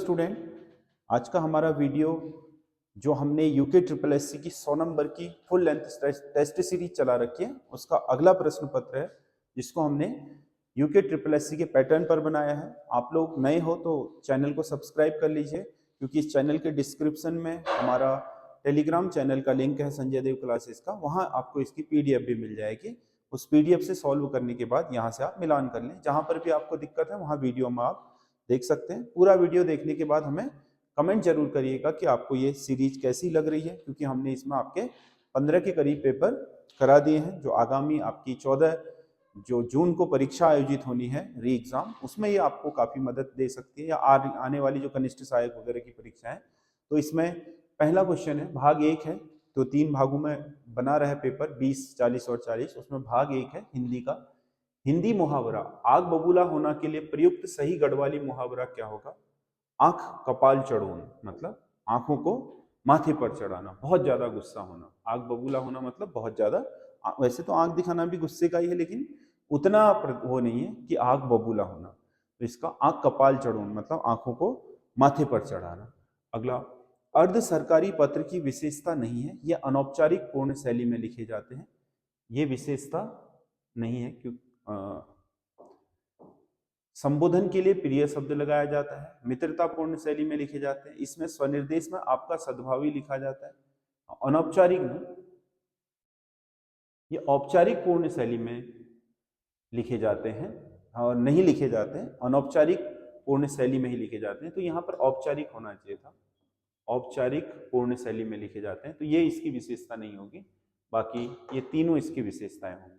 Student, आज का हमारा वीडियो जो हमने यूके ट्रिपल एससी की 100 नंबर की फुल लेंथ टेस्ट सीरीज चला रखी है उसका अगला प्रश्न पत्र है जिसको हमने यूके ट्रिपल एससी के पैटर्न पर बनाया है। आप लोग नए हो तो चैनल को सब्सक्राइब कर लीजिए क्योंकि इस चैनल के डिस्क्रिप्शन में हमारा टेलीग्राम चैनल का लिंक है संजय देव क्लासेस का, वहाँ आपको इसकी PDF भी मिल जाएगी। उस PDF से सॉल्व करने के बाद यहाँ से आप मिलान कर लें, जहाँ पर भी आपको दिक्कत है वहाँ वीडियो में आप देख सकते हैं। पूरा वीडियो देखने के बाद हमें कमेंट जरूर करिएगा कि आपको ये सीरीज कैसी लग रही है, क्योंकि हमने इसमें आपके 15 के करीब पेपर करा दिए हैं। जो आगामी आपकी 14 जो जून को परीक्षा आयोजित होनी है री एग्जाम, उसमें ये आपको काफ़ी मदद दे सकती है, या आने वाली जो कनिष्ठ सहायक वगैरह की परीक्षा है। तो इसमें पहला क्वेश्चन है, भाग 1 है, तो 3 भागों में बना रहे पेपर 20, 40 और 40। उसमें भाग 1 है हिंदी का। हिंदी मुहावरा आग बबूला होना के लिए प्रयुक्त सही गढ़वाली मुहावरा क्या होगा? आंख कपाल चढ़ोन मतलब आंखों को माथे पर चढ़ाना, बहुत ज्यादा गुस्सा होना। आग बबूला होना मतलब बहुत ज्यादा, वैसे तो आंख दिखाना भी गुस्से का ही है, लेकिन उतना वो नहीं है कि आग बबूला होना। तो इसका आंख कपाल चढ़ोन मतलब आंखों को माथे पर चढ़ाना। अगला, अर्ध सरकारी पत्र की विशेषता नहीं है, यह अनौपचारिक पूर्ण शैली में लिखे जाते हैं। ये विशेषता नहीं है क्योंकि संबोधन के लिए प्रिय शब्द लगाया जाता है, मित्रतापूर्ण शैली में लिखे जाते हैं, इसमें स्वनिर्देश में आपका सद्भावी लिखा जाता है। अनौपचारिक नहीं, ये औपचारिक पूर्ण शैली में लिखे जाते हैं और नहीं लिखे जाते हैं, अनौपचारिक पूर्ण शैली में ही लिखे जाते हैं। तो यहाँ पर औपचारिक होना चाहिए था, औपचारिक पूर्ण शैली में लिखे जाते हैं, तो ये इसकी विशेषता नहीं होगी। बाकी ये तीनों इसकी विशेषताएं होंगी।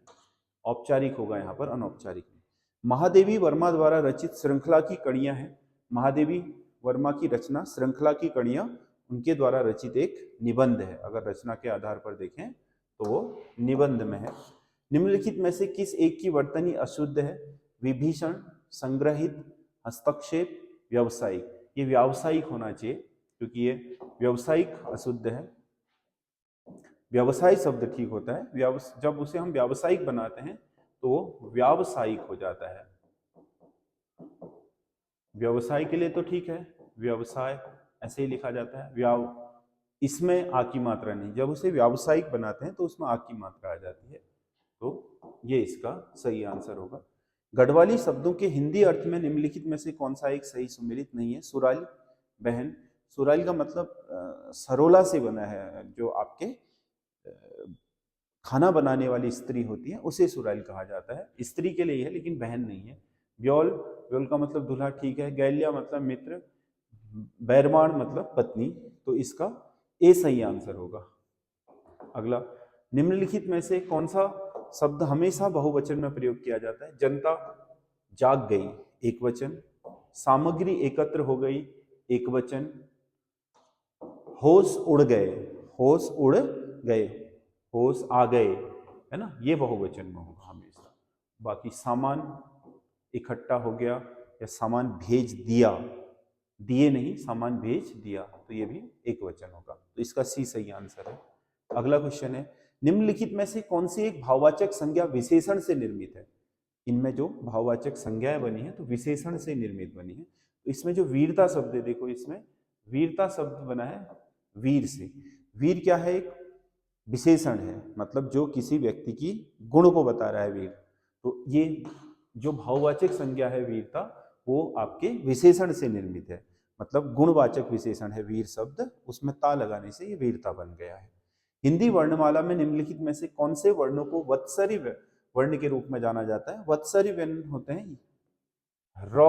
औपचारिक होगा यहाँ पर, अनौपचारिक। महादेवी वर्मा द्वारा रचित श्रृंखला की कड़ियां हैं। महादेवी वर्मा की रचना श्रृंखला की कड़ियां उनके द्वारा रचित एक निबंध है। अगर रचना के आधार पर देखें तो वो निबंध में है। निम्नलिखित में से किस एक की वर्तनी अशुद्ध है? विभीषण, संग्रहित, हस्तक्षेप, व्यावसायिक। ये व्यावसायिक होना चाहिए क्योंकि ये व्यावसायिक अशुद्ध है। व्यवसाय शब्द ठीक होता है, जब उसे हम व्यावसायिक बनाते हैं तो वो व्यावसायिक हो जाता है। व्यवसाय के लिए तो ठीक है, व्यवसाय ऐसे ही लिखा जाता है। इसमें आ की मात्रा नहीं, जब उसे व्यावसायिक बनाते हैं तो उसमें आ की मात्रा आ जाती है। तो ये इसका सही आंसर होगा। गढ़वाली शब्दों के हिंदी अर्थ में निम्नलिखित में से कौन सा एक सही सुमेलित नहीं है? सुराली, बहन। सुराली का मतलब सरोला से बना है, जो आपके खाना बनाने वाली स्त्री होती है उसे सुराइल कहा जाता है। स्त्री के लिए है लेकिन बहन नहीं है। ब्योल, ब्योल का मतलब दूल्हा ठीक है। गैलिया मतलब मित्र। बैरमाण मतलब पत्नी। तो इसका ए सही आंसर होगा। अगला, निम्नलिखित में से कौन सा शब्द हमेशा बहुवचन में प्रयोग किया जाता है? जनता जाग गई, एक वचन। सामग्री एकत्र हो गई, एक वचन। होश उड़ गए, होश उड़ गए, होश आ गए, है ना, ये बहुवचन में होगा हमेशा। बाकी सामान इकट्ठा हो गया या सामान भेज दिया, दिए नहीं, सामान भेज दिया, तो ये भी एक वचन होगा। तो इसका सी सही आंसर है। अगला क्वेश्चन है, निम्नलिखित में से कौन सी एक भाववाचक संज्ञा विशेषण से निर्मित है? इनमें जो भाववाचक संज्ञाएं बनी है तो विशेषण से निर्मित बनी है। तो इसमें जो वीरता शब्द है, देखो इसमें वीरता शब्द बना है वीर से। वीर क्या है? एक विशेषण है, मतलब जो किसी व्यक्ति की गुण को बता रहा है वीर। तो ये जो भाववाचक संज्ञा है वीरता, वो आपके विशेषण से निर्मित है, मतलब गुणवाचक विशेषण है वीर शब्द, उसमें ता लगाने से ये वीरता बन गया है। हिंदी वर्णमाला में निम्नलिखित में से कौन से वर्णों को वत्सरी वर्ण के रूप में जाना जाता है? वत्सरी वर्ण होते हैं र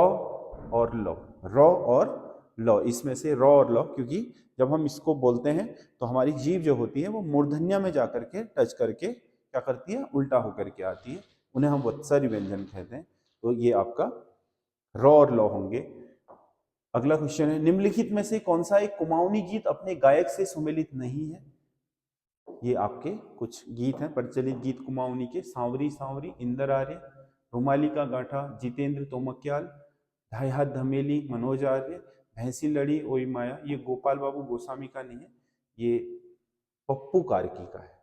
और ल, र और ल, इसमें से र और ल, क्योंकि जब हम इसको बोलते हैं तो हमारी जीभ जो होती है वो मूर्धन्य में जाकर के टच करके क्या करती है? उल्टा होकर के आती है, उन्हें हम वत्सरी व्यंजन कहते हैं। तो ये आपका र और ल होंगे। अगला क्वेश्चन है, निम्नलिखित में से कौन सा एक कुमाऊनी गीत अपने गायक से सुमेलित नहीं है? ये आपके कुछ गीत हैं प्रचलित गीत कुमाऊनी के। सांवरी सांवरी, इंदर आर्य, रुमाली का गांठा, जितेंद्र तोमक्याल, ढाई हाथ धमेली, मनोज आर्य, भैंसी लड़ी ओई माया, ये गोपाल बाबू गोस्वामी का नहीं है, ये पप्पू कार्की का है।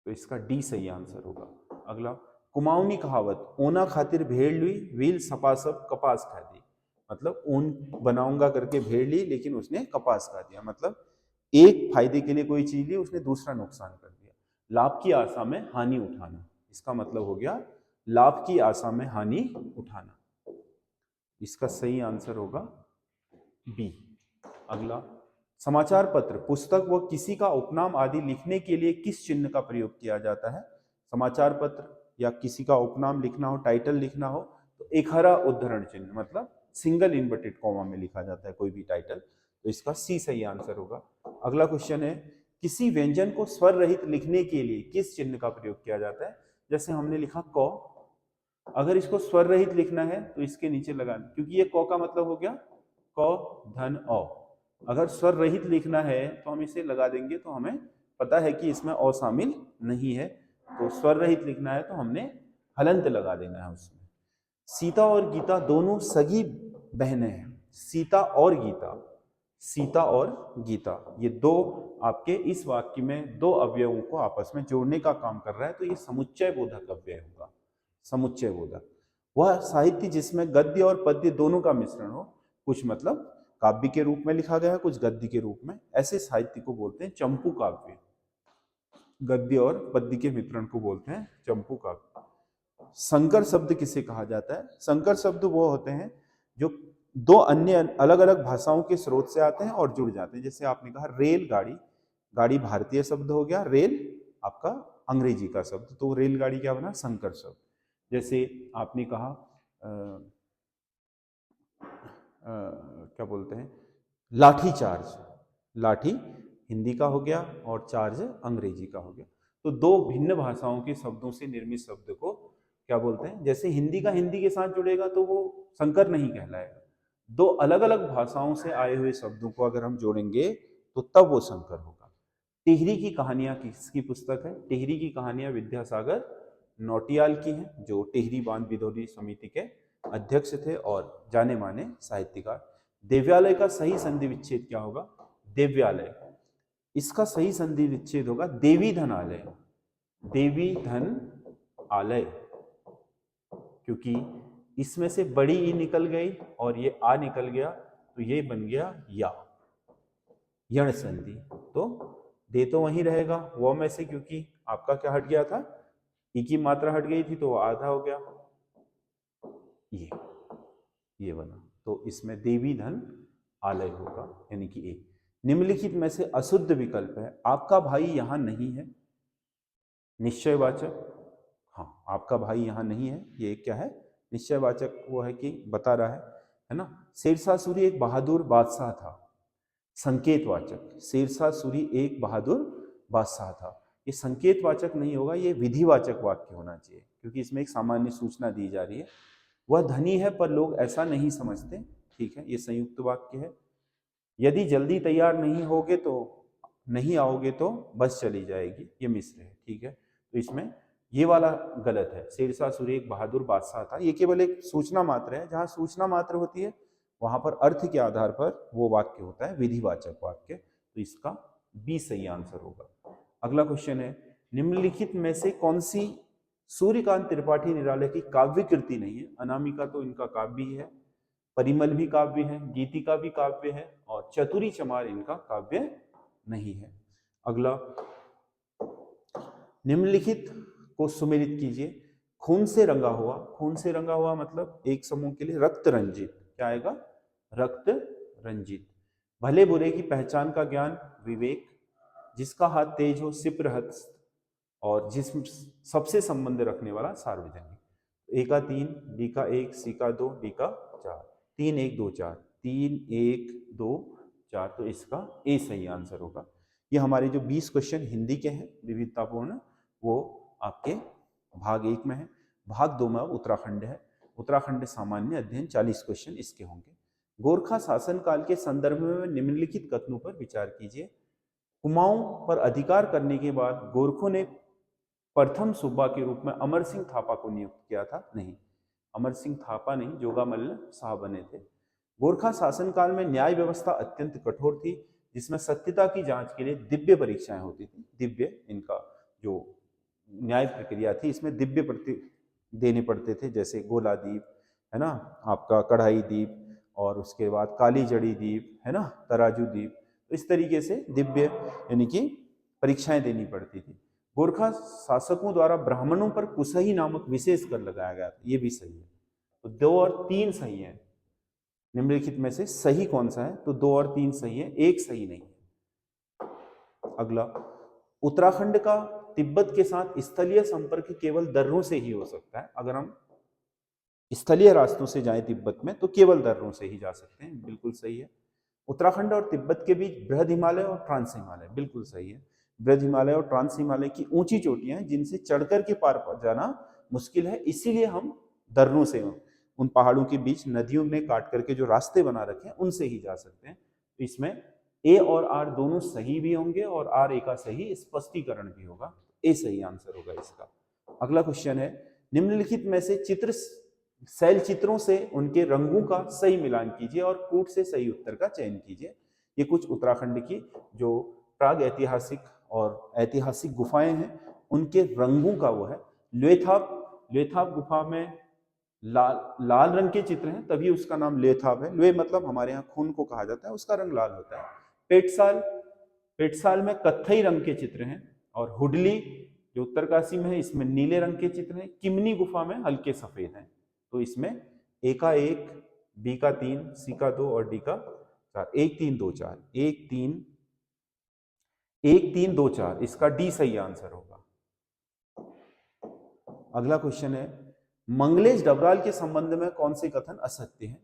तो इसका डी सही आंसर होगा। अगला, कुमाऊनी कहावत, ओना खातिर भेड़ लुई, वील सपासप कपास खादी। मतलब ऊन बनाऊंगा करके भेड़ ली, लेकिन उसने कपास खा दिया, मतलब एक फायदे के लिए कोई चीज ली, उसने दूसरा नुकसान कर दिया। लाभ की आशा में हानि उठाना, इसका मतलब हो गया लाभ की आशा में हानि उठाना। इसका सही आंसर होगा बी। अगला, समाचार पत्र, पुस्तक व किसी का उपनाम आदि लिखने के लिए किस चिन्ह का प्रयोग किया जाता है? समाचार पत्र या किसी का उपनाम लिखना हो, टाइटल लिखना हो, तो एक हरा उद्धरण चिन्ह, मतलब सिंगल इन्वर्टेड कॉमा में लिखा जाता है कोई भी टाइटल, तो इसका सी सही आंसर होगा। अगला क्वेश्चन है, किसी व्यंजन को स्वर रहित लिखने के लिए किस चिन्ह का प्रयोग किया जाता है? जैसे हमने लिखा क, अगर इसको स्वर रहित लिखना है तो इसके नीचे लगाना, क्योंकि ये क का मतलब हो गया क धन अ। अगर स्वर रहित लिखना है तो हम इसे लगा देंगे, तो हमें पता है कि इसमें अ शामिल नहीं है, तो स्वर रहित लिखना है तो हमने हलंत लगा देना है उसमें। सीता और गीता दोनों सगी बहनें हैं। सीता और गीता, सीता और गीता, ये दो आपके इस वाक्य में दो अवयवों को आपस में जोड़ने का काम कर रहा है, तो ये समुच्चय बोधक अव्यय होगा। समुच्चय बोधक वह साहित्य जिसमें गद्य और पद्य दोनों का मिश्रण हो, कुछ मतलब काव्य के रूप में लिखा गया है, कुछ गद्य के रूप में, ऐसे साहित्य को बोलते हैं चंपू काव्य। गद्य और पद्य के मिश्रण को बोलते हैं चंपू काव्य। संकर शब्द किसे कहा जाता है? संकर शब्द वो होते हैं जो दो अन्य अलग अलग भाषाओं के स्रोत से आते हैं और जुड़ जाते हैं। जैसे आपने कहा रेलगाड़ी, गाड़ी भारतीय शब्द हो गया, रेल आपका अंग्रेजी का शब्द, तो रेलगाड़ी क्या बना? संकर शब्द। जैसे आपने कहा क्या बोलते हैं, लाठी चार्ज, लाठी हिंदी का हो गया और चार्ज अंग्रेजी का हो गया, तो दो भिन्न भाषाओं के शब्दों से निर्मित शब्द को क्या बोलते हैं? जैसे हिंदी का हिंदी के साथ जुड़ेगा तो वो संकर नहीं कहलाएगा, दो अलग अलग भाषाओं से आए हुए शब्दों को अगर हम जोड़ेंगे तो तब वो संकर होगा। टिहरी की कहानियां किसकी पुस्तक है? टिहरी की कहानियां विद्यासागर नौटियाल की हैं, जो टिहरी बांध विरोधी समिति के अध्यक्ष थे और जाने माने साहित्यकार। देव्यालय का सही संधि विच्छेद क्या होगा? देव्यालय, इसका सही संधि विच्छेद होगा देवी धन आलय। देवी धन आलय, क्योंकि इसमें से बड़ी ई निकल गई और ये आ निकल गया, तो ये बन गया या, यण संधि। तो दे तो वहीं रहेगा वो में से, क्योंकि आपका क्या हट गया था? ई की मात्रा हट गई थी, तो वो आधा हो गया, ये बना, तो इसमें देवी धन आलय होगा, यानी कि ए। निम्नलिखित में से अशुद्ध विकल्प है, आपका भाई यहां नहीं है, निश्चयवाचक। हाँ, आपका भाई यहां नहीं है, ये क्या है? निश्चयवाचक वो है कि बता रहा है ना। शेरशाह सूरी एक बहादुर बादशाह था, संकेतवाचक। शेरशाह सूरी एक बहादुर बादशाह था, ये संकेतवाचक नहीं होगा, ये विधिवाचक वाक्य होना चाहिए, क्योंकि इसमें एक सामान्य सूचना दी जा रही है। वह धनी है पर लोग ऐसा नहीं समझते, ठीक है, ये संयुक्त वाक्य है। यदि जल्दी तैयार नहीं होगे तो नहीं आओगे तो बस चली जाएगी, ये मिश्र है, ठीक है। तो इसमें ये वाला गलत है, शेरशाह सूरी एक बहादुर बादशाह था, ये केवल एक सूचना मात्र है। जहां सूचना मात्र होती है वहां पर अर्थ के आधार पर वो वाक्य होता है विधिवाचक वाक्य, तो इसका बी सही आंसर होगा। अगला क्वेश्चन है, निम्नलिखित में से कौन सी सूर्यकांत त्रिपाठी निराले की काव्य कृति नहीं है? अनामिका तो इनका काव्य ही है, परिमल भी काव्य है, गीतिका भी काव्य है, और चतुरी चमार इनका काव्य नहीं है। अगला, निम्नलिखित को सुमेलित कीजिए। खून से रंगा हुआ, खून से रंगा हुआ मतलब एक समूह के लिए रक्त रंजित, क्या आएगा? रक्त रंजित। भले बुरे की पहचान का ज्ञान विवेक, जिसका हाथ तेज हो सिप्र हस्त, और जिसम सबसे संबंध रखने वाला सार्वजनिक। ए का 3, बी का 1, सी का 2, डी का 4, 3 1 2 4, 3 1 2 4, तो इसका ए सही आंसर होगा। ये हमारे जो 20 क्वेश्चन हिंदी के हैं विविधतापूर्ण, वो आपके भाग 1 में है। भाग 2 में उत्तराखंड है, उत्तराखंड सामान्य अध्ययन 40 क्वेश्चन इसके होंगे। गोरखा शासनकाल के संदर्भ में निम्नलिखित कथनों पर विचार कीजिए। कुमाऊं पर अधिकार करने के बाद गोरखों ने प्रथम सूबा के रूप में अमर सिंह थापा को नियुक्त किया था? नहीं, अमर सिंह थापा नहीं, जोगामल्ल साहब बने थे। गोरखा शासनकाल में न्याय व्यवस्था अत्यंत कठोर थी, जिसमें सत्यता की जांच के लिए दिव्य परीक्षाएं होती थी। दिव्य, इनका जो न्याय प्रक्रिया थी इसमें दिव्य देने पड़ते थे, जैसे गोला दीप है ना, आपका कढ़ाई दीप, और उसके बाद काली जड़ी द्वीप, है ना, तराजू द्वीप। तो इस तरीके से दिव्य यानी कि परीक्षाएं देनी पड़ती थी। गोरखा शासकों द्वारा ब्राह्मणों पर कुसही नामक विशेष कर लगाया गया था, ये भी सही है। तो 2 और 3 सही है। निम्नलिखित में से सही कौन सा है? तो 2 और 3 सही है, 1 सही नहीं है। अगला, उत्तराखंड का तिब्बत के साथ स्थलीय संपर्क केवल दर्रों से ही हो सकता है। अगर हम स्थलीय रास्तों से जाएं तिब्बत में तो केवल दर्रों से ही जा सकते हैं, बिल्कुल सही है। उत्तराखंड और तिब्बत के बीच बृहद हिमालय और ट्रांस हिमालय, बिल्कुल सही है। बृहद हिमालय और ट्रांस हिमालय की ऊंची चोटियां हैं जिनसे चढ़कर के पार जाना मुश्किल है, इसीलिए हम दर्रों से, उन पहाड़ों के बीच नदियों ने काट करके जो रास्ते बना रखे हैं उनसे ही जा सकते हैं। तो इसमें ए और आर दोनों सही भी होंगे और आर ए का सही स्पष्टीकरण भी होगा। ए सही आंसर होगा इसका। अगला क्वेश्चन है, निम्नलिखित में से चित्र शैल चित्रों से उनके रंगों का सही मिलान कीजिए और कूट से सही उत्तर का चयन कीजिए। ये कुछ उत्तराखंड की जो प्राग ऐतिहासिक और ऐतिहासिक गुफाएं हैं उनके रंगों का वो है। लेथाप गुफा में लाल रंग के चित्र हैं, तभी उसका नाम लेथाप है। ल्वे मतलब हमारे यहाँ खून को कहा जाता है, उसका रंग लाल होता है। पेटसाल में कत्थई रंग के चित्र हैं और हुडली जो उत्तरकाशी में है इसमें नीले रंग के चित्र हैं। किमनी गुफा में हल्के सफेद हैं। तो इसमें ए का 1, बी का 3, सी का 2 और डी का 4। 1 3 2 4, 1 3 2 4, इसका डी सही आंसर होगा। अगला क्वेश्चन है, मंगलेश डबराल के संबंध में कौन से कथन असत्य हैं?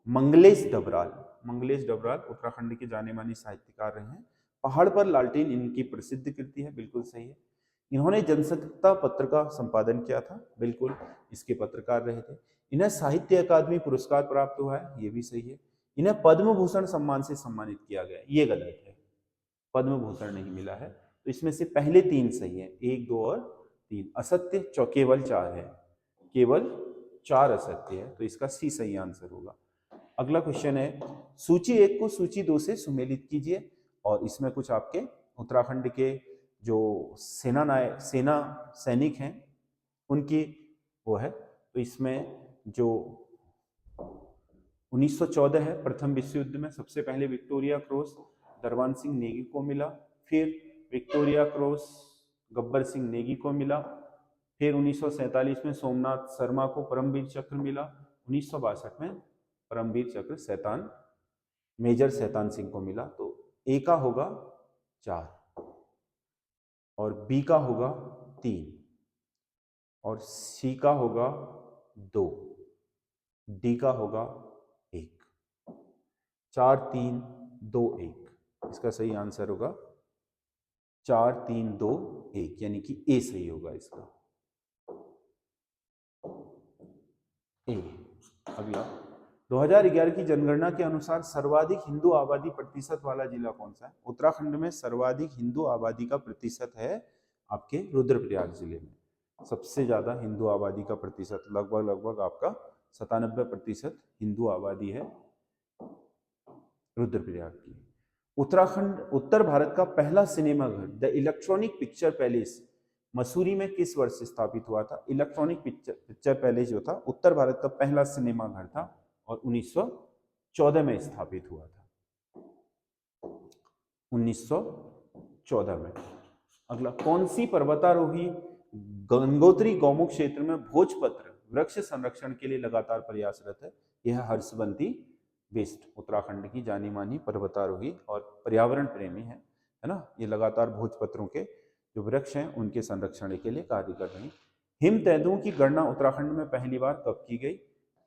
मंगलेश डबराल उत्तराखंड के जाने माने साहित्यकार रहे हैं। पहाड़ पर लालटेन इनकी प्रसिद्ध कृति है, बिल्कुल सही है। इन्होंने जनसत्ता पत्र का संपादन किया था, बिल्कुल इसके पत्रकार रहे थे। इन्हें साहित्य अकादमी पुरस्कार प्राप्त हुआ है, ये भी सही है। इन्हें पद्म भूषण सम्मान से सम्मानित किया गया, ये गलत है, पद्म भूषण नहीं मिला है। तो इसमें से पहले 3 सही है, 1 2 और 3। असत्य केवल 4 है, केवल 4 असत्य है, तो इसका सी सही आंसर होगा। अगला क्वेश्चन है, सूची 1 को सूची 2 से सुमेलित कीजिए। और इसमें कुछ आपके उत्तराखंड के जो सेना सैनिक हैं उनकी वो है। तो इसमें जो 1914 है, प्रथम विश्व युद्ध में सबसे पहले विक्टोरिया क्रॉस दरबान सिंह नेगी को मिला, फिर विक्टोरिया क्रॉस गब्बर सिंह नेगी को मिला, फिर 1947 में सोमनाथ शर्मा को परमवीर चक्र मिला, 1962 में परमवीर चक्र मेजर शैतान सिंह को मिला। तो ए का होगा 4 और बी का होगा 3 और सी का होगा 2, डी का होगा 1। 4 3 2 1, इसका सही आंसर होगा 4 3 2 1, यानी कि ए सही होगा इसका, ए। अगला, 2011 की जनगणना के अनुसार सर्वाधिक हिंदू आबादी प्रतिशत वाला जिला कौन सा है? उत्तराखंड में सर्वाधिक हिंदू आबादी का प्रतिशत है आपके रुद्रप्रयाग जिले में। सबसे ज्यादा हिंदू आबादी का प्रतिशत लगभग आपका 97% हिंदू आबादी है रुद्रप्रयाग की। उत्तर भारत का पहला सिनेमाघर the electronic picture palace Mussoorie में किस वर्ष स्थापित हुआ था? इलेक्ट्रॉनिक पिक्चर पैलेस जो था उत्तर भारत का पहला सिनेमाघर था और 1914 में स्थापित हुआ था, 1914 में। अगला, कौन सी पर्वतारोही गंगोत्री गौमुख क्षेत्र में भोजपत्र वृक्ष संरक्षण के लिए लगातार प्रयासरत है? यह हर्षवंती बिष्ट उत्तराखंड की जानी मानी पर्वतारोही और पर्यावरण प्रेमी है ना। ये लगातार भोजपत्रों के जो वृक्ष हैं उनके संरक्षण के लिए कार्य कर रही हैं। हिम तेंदुओं की गणना उत्तराखंड में पहली बार कब की गई?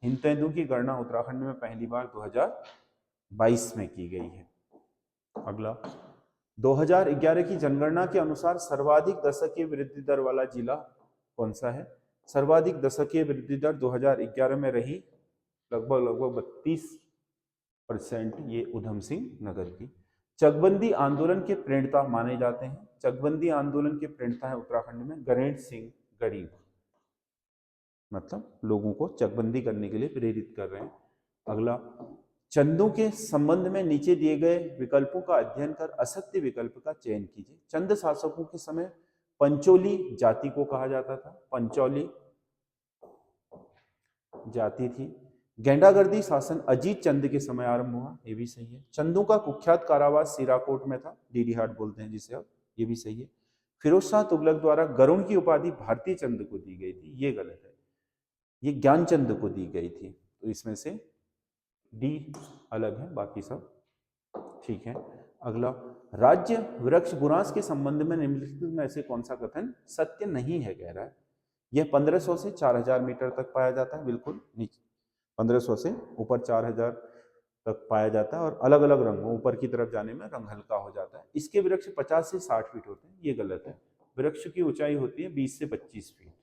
हिम तेंदुओं की गणना उत्तराखंड में पहली बार 2022 में की गई है। अगला, 2011 की जनगणना के अनुसार सर्वाधिक दशकीय वृद्धि दर वाला जिला कौन सा है? सर्वाधिक दशकीय वृद्धि दर 2011 में रही लगभग 32%, ये उधम सिंह नगर की। चकबंदी आंदोलन के प्रणेता माने जाते हैं, चकबंदी आंदोलन के प्रणेता है उत्तराखंड में गणेश सिंह गरीब, मतलब लोगों को चकबंदी करने के लिए प्रेरित कर रहे हैं। अगला, चंदों के संबंध में नीचे दिए गए विकल्पों का अध्ययन कर असत्य विकल्प का चयन कीजिए। चंद शासकों के समय पंचोली जाति को कहा जाता था, पंचौली जाति थी। गेंडागर्दी शासन अजीत चंद के समय आरंभ हुआ, ये भी सही है। चंदू का कुख्यात कारावास सिराकोट में था, डीडी हाट बोलते हैं जिसे अब, ये भी सही है। फिरोज शाह तुगलक द्वारा गरुण की उपाधि भारतीय चंद को दी गई थी, ये गलत है, ये ज्ञानचंद को दी गई थी। तो इसमें से डी अलग है, बाकी सब ठीक है। अगला, राज्य वृक्ष बुरांस के संबंध में निम्नलिखित में से कौन सा कथन सत्य नहीं है, कह रहा है। यह 1500 से 4000 मीटर तक पाया जाता है, बिल्कुल नीचे 1500 से ऊपर 4000 तक पाया जाता है, और अलग अलग रंगों, ऊपर की तरफ जाने में रंग हल्का हो जाता है। इसके वृक्ष 50 से 60 फीट होते हैं, ये गलत है। वृक्ष की ऊंचाई होती है 20 से 25 फीट,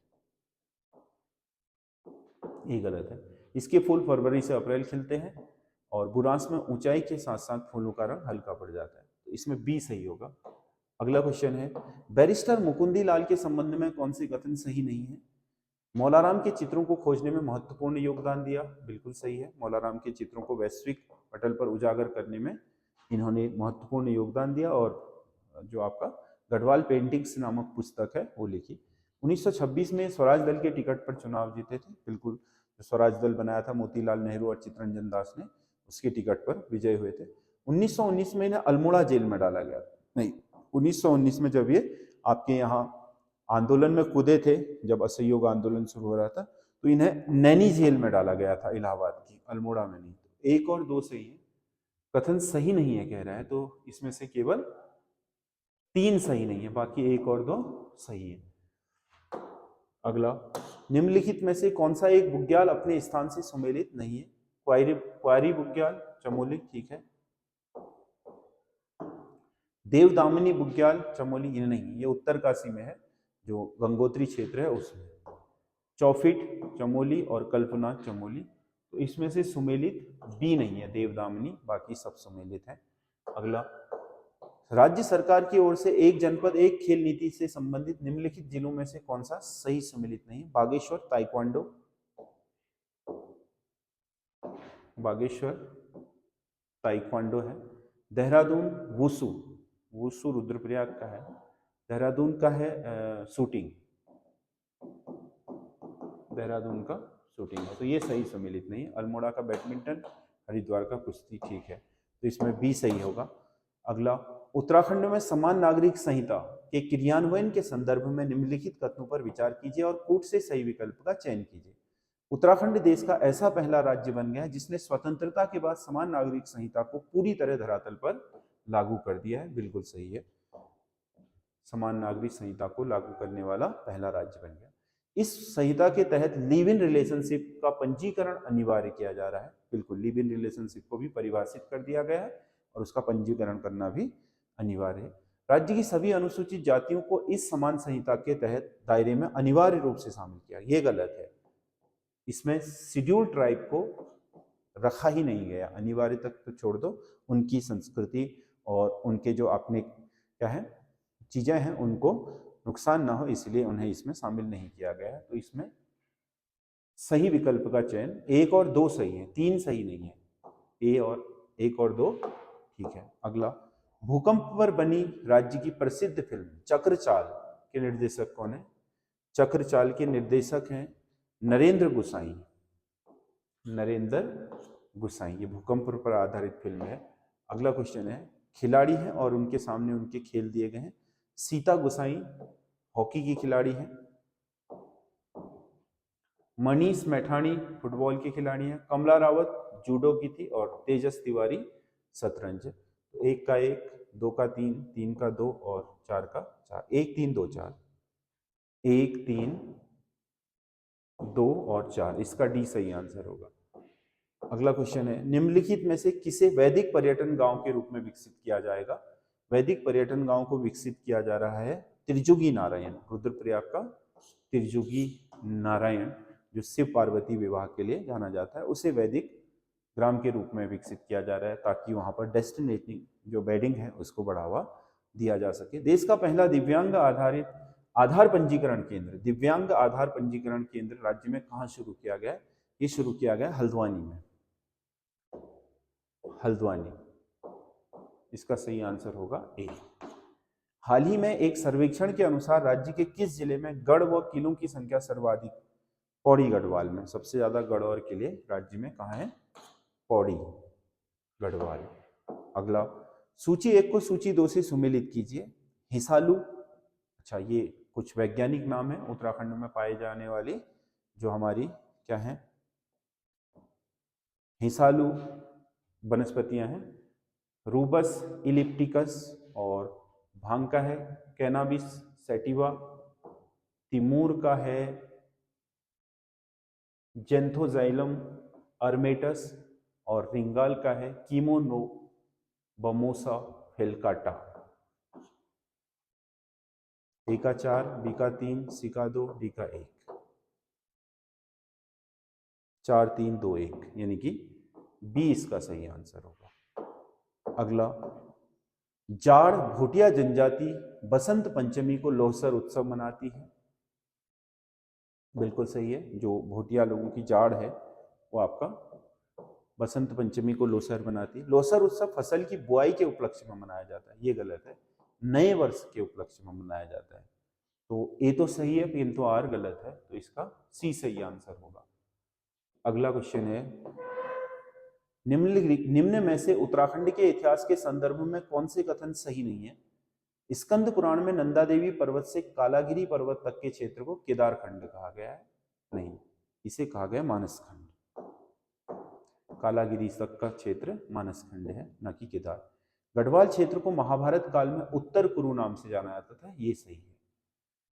ये गलत है। इसके फूल फरवरी से अप्रैल खिलते हैं, और बुरांस में ऊंचाई के साथ साथ फूलों का रंग हल्का पड़ जाता है, तो इसमें बी सही होगा। अगला क्वेश्चन है, बैरिस्टर मुकुंदी लाल के संबंध में कौन से कथन सही नहीं है। मौलाराम के चित्रों को खोजने में महत्वपूर्ण योगदान दिया, बिल्कुल सही है। मौलाराम के चित्रों को वैश्विक पटल पर उजागर करने में इन्होंने महत्वपूर्ण योगदान दिया, और जो आपका गढ़वाल पेंटिंग्स नामक पुस्तक है वो लिखी। 1926 में स्वराज दल के टिकट पर चुनाव जीते थे, बिल्कुल, स्वराज दल बनाया था मोतीलाल नेहरू और चित्तरंजन दास ने, उसके टिकट पर विजय हुए थे। 1919 में इन्हें अल्मोड़ा जेल में डाला गया, नहीं 1919 में जब ये आपके यहाँ आंदोलन में कूदे थे, जब असहयोग आंदोलन शुरू हो रहा था, तो इन्हें नैनी जेल में डाला गया था, इलाहाबाद की, अल्मोड़ा में नहीं। तो 1 और 2 सही है, कथन सही नहीं है कह रहा है, तो इसमें से केवल 3 सही नहीं है, बाकी 1 और 2 सही है। अगला, निम्नलिखित में से कौन सा एक बुग्याल अपने स्थान से सुमेलित नहीं है। क्वारी बुग्याल चमोली, ठीक है। देवदामिनी बुग्याल चमोली, ये नहीं, ये उत्तरकाशी में है, जो गंगोत्री क्षेत्र है उसमें। चौफिट चमोली और कल्पना चमोली, तो इसमें से सुमेलित बी नहीं है, देवदामिनी, बाकी सब सुमेलित है। अगला, राज्य सरकार की ओर से एक जनपद एक खेल नीति से संबंधित निम्नलिखित जिलों में से कौन सा सही सम्मिलित नहीं है। बागेश्वर ताइक्वांडो, बागेश्वर ताइक्वांडो है। देहरादून वुसु, वुसु रुद्रप्रयाग का है। देहरादून का है शूटिंग, देहरादून का शूटिंग है, तो ये सही सम्मिलित नहीं है। अल्मोड़ा का बैडमिंटन, हरिद्वार का कुश्ती, ठीक है, तो इसमें बी सही होगा। अगला, उत्तराखंड में समान नागरिक संहिता के क्रियान्वयन के संदर्भ में निम्नलिखित कथनों पर विचार कीजिए और कूट से सही विकल्प का चयन कीजिए। उत्तराखंड देश का ऐसा पहला राज्य बन गया है जिसने स्वतंत्रता के बाद समान नागरिक संहिता को पूरी तरह धरातल पर लागू कर दिया है, बिल्कुल सही है। समान नागरिक संहिता को लागू करने वाला पहला राज्य बन गया। इस संहिता के तहत लिव इन रिलेशनशिप का पंजीकरण अनिवार्य किया जा रहा है, बिल्कुल, लिव इन रिलेशनशिप को भी परिभाषित कर दिया गया है और उसका पंजीकरण करना भी अनिवार्य है। राज्य की सभी अनुसूचित जातियों को इस समान संहिता के तहत दायरे में अनिवार्य रूप से शामिल किया, ये गलत है। इसमें शेड्यूल ट्राइब को रखा ही नहीं गया, अनिवार्य तक तो छोड़ दो, उनकी संस्कृति और उनके जो अपने क्या है चीजें हैं उनको नुकसान ना हो, इसलिए उन्हें इसमें शामिल नहीं किया गया है। तो इसमें सही विकल्प का चयन 1 और 2 सही है, 3 सही नहीं है। ए और 1 और 2 ठीक है। अगला, भूकंप पर बनी राज्य की प्रसिद्ध फिल्म चक्रचाल के निर्देशक कौन है। चक्रचाल के निर्देशक हैं नरेंद्र गोसाई, नरेंद्र गोसाई, ये भूकंप पर आधारित फिल्म है। अगला क्वेश्चन है, खिलाड़ी हैं और उनके सामने उनके खेल दिए गए हैं। सीता गोसाई हॉकी की खिलाड़ी हैं। मनीष मैठाणी फुटबॉल की खिलाड़ी हैं। कमला रावत जूडो की थी और तेजस तिवारी शतरंज। 1 का 1, 2 का 3, 3 का 2 और 4 का 4, 1 3 2 4, 1 3 2 और 4, इसका डी सही आंसर होगा। अगला क्वेश्चन है, निम्नलिखित में से किसे वैदिक पर्यटन गांव के रूप में विकसित किया जाएगा। वैदिक पर्यटन गांव को विकसित किया जा रहा है त्रिजुगी नारायण, रुद्रप्रयाग का त्रिजुगी नारायण, जो शिव पार्वती विवाह के लिए जाना जाता है, उसे वैदिक ग्राम के रूप में विकसित किया जा रहा है ताकि वहां पर डेस्टिनेटिंग जो वेडिंग है उसको बढ़ावा दिया जा सके। देश का पहला दिव्यांग आधारित आधार पंजीकरण केंद्र, दिव्यांग आधार पंजीकरण केंद्र राज्य में कहाँ शुरू किया गया। ये शुरू किया गया हल्द्वानी में, हल्द्वानी, इसका सही आंसर होगा ए। हाल ही में एक सर्वेक्षण के अनुसार राज्य के किस जिले में गढ़ व किलों की संख्या सर्वाधिक पौड़ी गढ़वाल में सबसे ज्यादा गढ़वाल के लिए राज्य में कहाँ है? पौड़ी गढ़वाल। अगला, सूची 1 को सूची 2 से सुमेलित कीजिए। हिसालू, अच्छा ये कुछ वैज्ञानिक नाम है उत्तराखंड में पाए जाने वाली जो हमारी क्या है हिसालू वनस्पतियां हैं। रूबस इलिप्टिकस और भांग का है कैनाबिस सैटिवा। तिमूर का है जेंथोजाइलम अर्मेटस और रिंगाल का है कीमोनो बमोसा फेलकाटा। ए का 4, बी का 3, सी का 2, डी का 1। 4 3 2 1 यानी कि बी इसका सही आंसर होगा। अगला, जाड़ भोटिया जनजाति बसंत पंचमी को लोहसर उत्सव मनाती है। बिल्कुल सही है, जो भोटिया लोगों की जाड़ है वो आपका बसंत पंचमी को लोहसर मनाती है। लोहसर उत्सव फसल की बुआई के उपलक्ष्य में मनाया जाता है, ये गलत है, नए वर्ष के उपलक्ष्य में मनाया जाता है। तो ए तो सही है किंतु आर गलत है, तो इसका सी सही आंसर होगा। अगला क्वेश्चन है, निम्न में से उत्तराखंड के इतिहास के संदर्भ में कौन से कथन सही नहीं है? स्कंद पुराण में नंदा देवी पर्वत से कालागिरी पर्वत तक के क्षेत्र को केदारखंड कहा गया है। नहीं, इसे कहा गया मानसखंड। कालागिरी तक का क्षेत्र मानसखंड है, न कि केदार। गढ़वाल क्षेत्र को महाभारत काल में उत्तर कुरु नाम से जाना जाता था, ये सही है।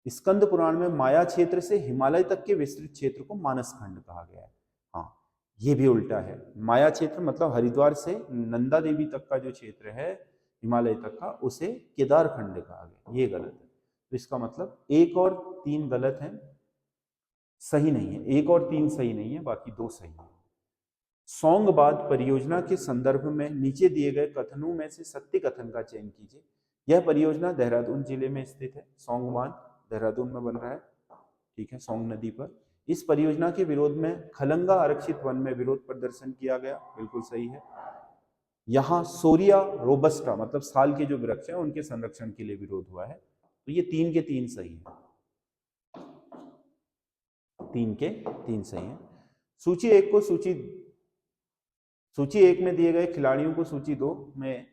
स्कंद पुराण में माया क्षेत्र से हिमालय तक के विस्तृत क्षेत्र को मानसखंड कहा गया है। हाँ, ये भी उल्टा है। माया क्षेत्र मतलब हरिद्वार से नंदा देवी तक का जो क्षेत्र है हिमालय तक का, उसे केदारखंड कहा गया, ये गलत है। तो इसका मतलब 1 और 3 गलत है, सही नहीं है। 1 और 3 सही नहीं है, बाकी 2 सही है। सोंगबांध परियोजना के संदर्भ में नीचे दिए गए कथनों में से सत्य कथन का चयन कीजिए। यह परियोजना देहरादून जिले में स्थित है। सोंगबांध देहरादून में बन रहा है, ठीक है, सोंग नदी पर। इस परियोजना के विरोध में खलंगा आरक्षित वन में विरोध प्रदर्शन किया गया, बिल्कुल सही है। यहाँ सोरिया रोबस्टा मतलब साल के जो वृक्ष हैं उनके संरक्षण के लिए विरोध हुआ है। तो ये 3 के 3 सही है, 3 के 3 सही है। सूची 1 को सूची 1 में दिए गए खिलाड़ियों को सूची 2 में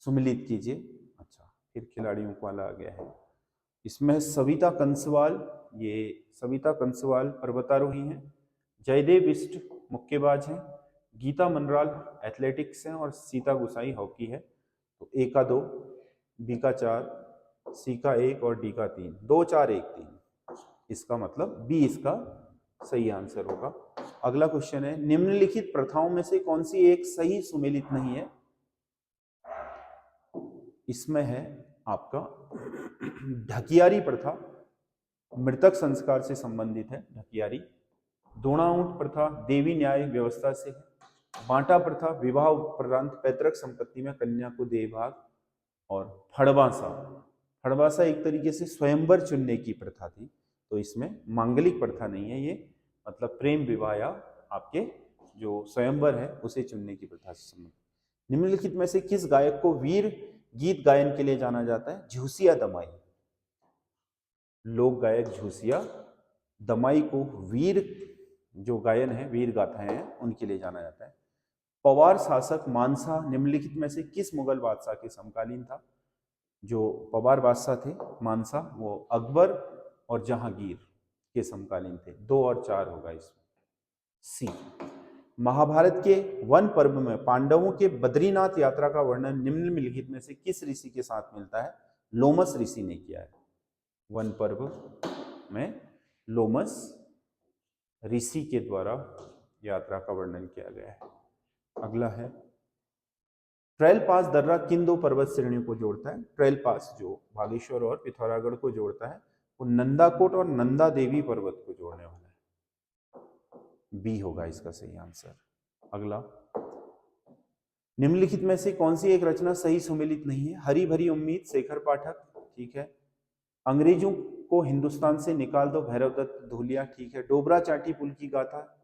सुमिलित कीजिए। अच्छा, फिर खिलाड़ियों को वाला आ गया है। इसमें सविता कंसवाल, ये सविता कंसवाल पर्वतारोही हैं। जयदेव बिष्ट मुक्केबाज हैं। गीता मनराल एथलेटिक्स हैं और सीता गुसाई हॉकी है। तो ए का 2, बी का 4, सी का 1 और डी का 3। 2 4 1 3, इसका मतलब बी इसका सही आंसर होगा। अगला क्वेश्चन है, निम्नलिखित प्रथाओं में से कौन सी एक सही सुमेलित नहीं है? इसमें है आपका ढकियारी प्रथा, मृतक संस्कार से संबंधित है ढकियारी। दोणाऊंट प्रथा देवी न्याय व्यवस्था से है। बांटा प्रथा विवाह उपरांत पैतृक संपत्ति में कन्या को दे भाग। और फड़वासा एक तरीके से स्वयंवर चुनने की प्रथा थी, तो इसमें मांगलिक प्रथा नहीं है, ये मतलब प्रेम विवाह या आपके जो स्वयंवर है उसे चुनने की प्रथा से संबंधित। निम्नलिखित में से किस गायक को वीर गीत गायन के लिए जाना जाता है? झूसिया दमाई, लोक गायक झूसिया दमाई को वीर जो गायन है, वीर गाथाएं हैं, उनके लिए जाना जाता है। पवार शासक मानसा निम्नलिखित में से किस मुगल बादशाह के समकालीन था? जो पवार बादशाह थे मानसा, वो अकबर और जहांगीर के समकालीन थे। 2 और 4 होगा इसमें, सी। महाभारत के वन पर्व में पांडवों के बद्रीनाथ यात्रा का वर्णन निम्नलिखित में से किस ऋषि के साथ मिलता है? लोमस ऋषि ने किया है। वन पर्व में लोमस ऋषि के द्वारा यात्रा का वर्णन किया गया है। अगला है, ट्रेल पास दर्रा किन 2 पर्वत श्रेणियों को जोड़ता है? ट्रेल पास जो बागेश्वर और पिथौरागढ़ को जोड़ता है, वो नंदाकोट और नंदा देवी पर्वत को जोड़ने वाला है। बी होगा इसका सही आंसर। अगला, निम्नलिखित में से कौन सी एक रचना सही सुमेलित नहीं है? हरी भरी उम्मीद शेखर पाठक, ठीक है। अंग्रेजों को हिंदुस्तान से निकाल दो भैरव दत्त धूलिया, ठीक है। डोबरा चाटी पुल की गाथा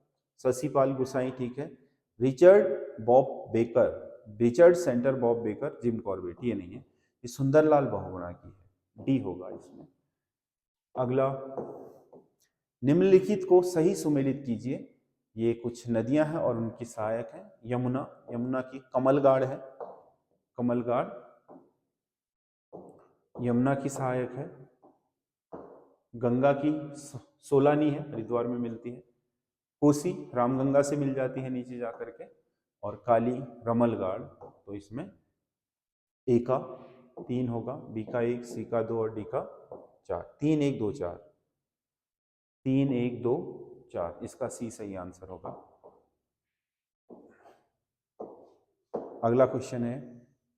शशिपाल गुसाई, ठीक है। Richard centre Bob baker, Jim Corbett, ये नहीं है। ये सुंदरलाल बहुगुणा की है, डी होगा इसमें। अगला, निम्नलिखित को सही सुमेलित कीजिए। ये कुछ नदियां हैं और उनकी सहायक हैं। यमुना, यमुना की कमलगाड़ है, कमलगाड़ यमुना की सहायक है। गंगा की सोलानी है, हरिद्वार में मिलती है। कोसी रामगंगा से मिल जाती है नीचे जाकर के। और काली रमलगाड़, तो इसमें ए का 3 होगा, बी का 1, सी का 2 और डी का 4। 3 1 2 4, 3 1 2 4, इसका सी सही आंसर होगा। अगला क्वेश्चन है,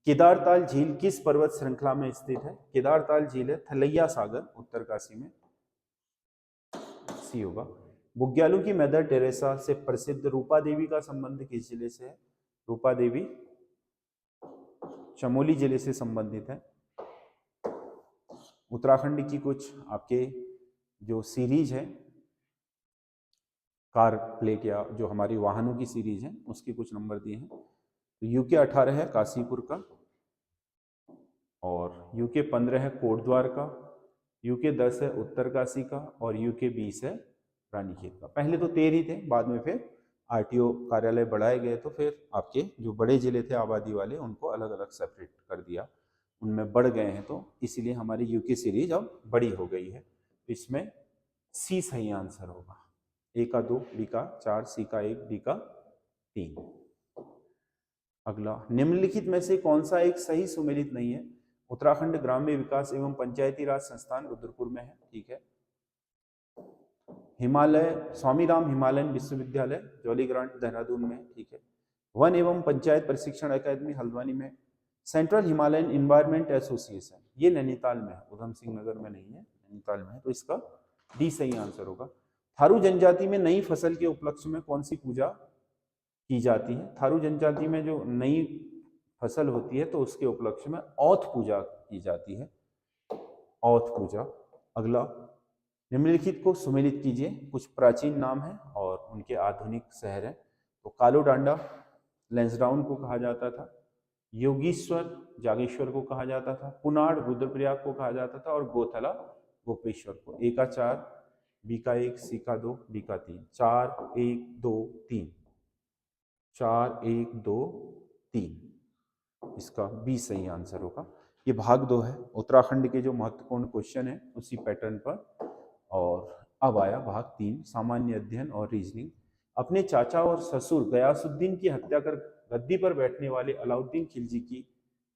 केदारताल झील किस पर्वत श्रृंखला में स्थित है? केदारताल झील है थलैया सागर, उत्तरकाशी में, सी होगा। बुग्यालों की मदर टेरेसा से प्रसिद्ध रूपा देवी का संबंध किस जिले से है? रूपा देवी चमोली जिले से संबंधित है। उत्तराखंड की कुछ आपके जो सीरीज है, कार प्लेट या जो हमारी वाहनों की सीरीज है, उसके कुछ नंबर दिए हैं। तो यूके 18 है काशीपुर का, और यूके 15 है कोटद्वार का, यूके 10 है उत्तरकाशी का, और यूके 20 है रानीखेत का। पहले तो 13 ही थे, बाद में फिर आरटीओ कार्यालय बढ़ाए गए, तो फिर आपके जो बड़े जिले थे आबादी वाले, उनको अलग अलग सेपरेट कर दिया, उनमें बढ़ गए हैं, तो इसीलिए हमारी यूके सीरीज अब बड़ी हो गई है। तो इसमें सी सही आंसर होगा। ए का 2, बी का 4, सी का 1, डी का 3। अगला, निम्नलिखित में से कौन सा एक सही सुमेलित नहीं है? उत्तराखंड ग्राम्य विकास एवं पंचायती राज संस्थान रुद्रपुर में है, ठीक है। हिमालय स्वामी राम हिमालयन विश्वविद्यालय जॉली ग्रांट देहरादून में, ठीक है। वन एवं पंचायत प्रशिक्षण अकादमी हल्द्वानी में। सेंट्रल हिमालयन इन्वायरमेंट एसोसिएशन, ये नैनीताल में है, उधम सिंह नगर में नहीं है, नैनीताल में है, तो इसका डी सही आंसर होगा। थारू जनजाति में नई फसल के उपलक्ष्य में कौन सी पूजा की जाती है? थारू जनजाति में जो नई फसल होती है, तो उसके उपलक्ष्य में औथ पूजा की जाती है, औथ पूजा। अगला, निम्नलिखित को सुमेलित कीजिए। कुछ प्राचीन नाम है और उनके आधुनिक शहर हैं। तो कालोडांडा लैंसडाउन को कहा जाता था, योगीश्वर जागेश्वर को कहा जाता था, पुनाड़ रुद्रप्रयाग को कहा जाता था, और गोथला गोपेश्वर को। ए का 4, बी का 1, सी का 2, डी का 3। 4 1 2 3, 4 1 2 3, इसका बी सही आंसर होगा। ये भाग 2 है, उत्तराखंड के जो महत्वपूर्ण क्वेश्चन है उसी पैटर्न पर। और अब आया भाग 3, सामान्य अध्ययन और रीजनिंग। अपने चाचा और ससुर गयासुद्दीन की हत्या कर गद्दी पर बैठने वाले अलाउद्दीन खिलजी की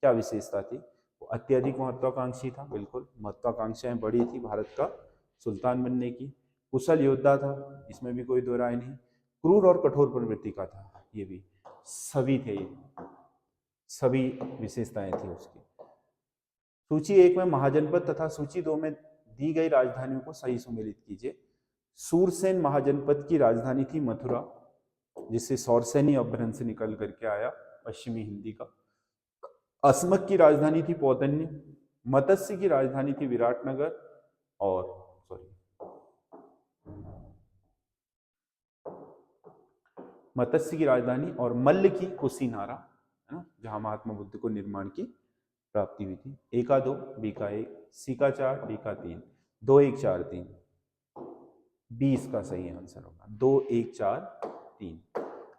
क्या विशेषता थी? वो अत्यधिक महत्वाकांक्षी था, बिल्कुल, महत्वाकांक्षाएं बड़ी थी भारत का सुल्तान बनने की। कुशल योद्धा था, इसमें भी कोई दो राय नहीं। क्रूर और कठोर प्रवृत्ति का था, ये भी सभी थे, ये सभी विशेषताएं थी उसकी। सूची 1 में महाजनपद तथा सूची 2 में दी गई राजधानियों को सही सुमेलित कीजिए। सूरसेन महाजनपद की राजधानी थी मथुरा, जिससे सौरसेनी अपभ्रंश निकल करके आया, पश्चिमी हिंदी का। अस्मक की राजधानी थी पौतन्य, मत्स्य की राजधानी थी विराटनगर, और मत्स्य की राजधानी और मल्ल की कुशीनारा, है ना, जहां महात्मा बुद्ध को निर्माण की प्राप्ति हुई थी। ए का 2, बी का 1, सी का 4, डी का 3। 2 1 4 3, 20 का सही आंसर होगा। 2 1 4 3।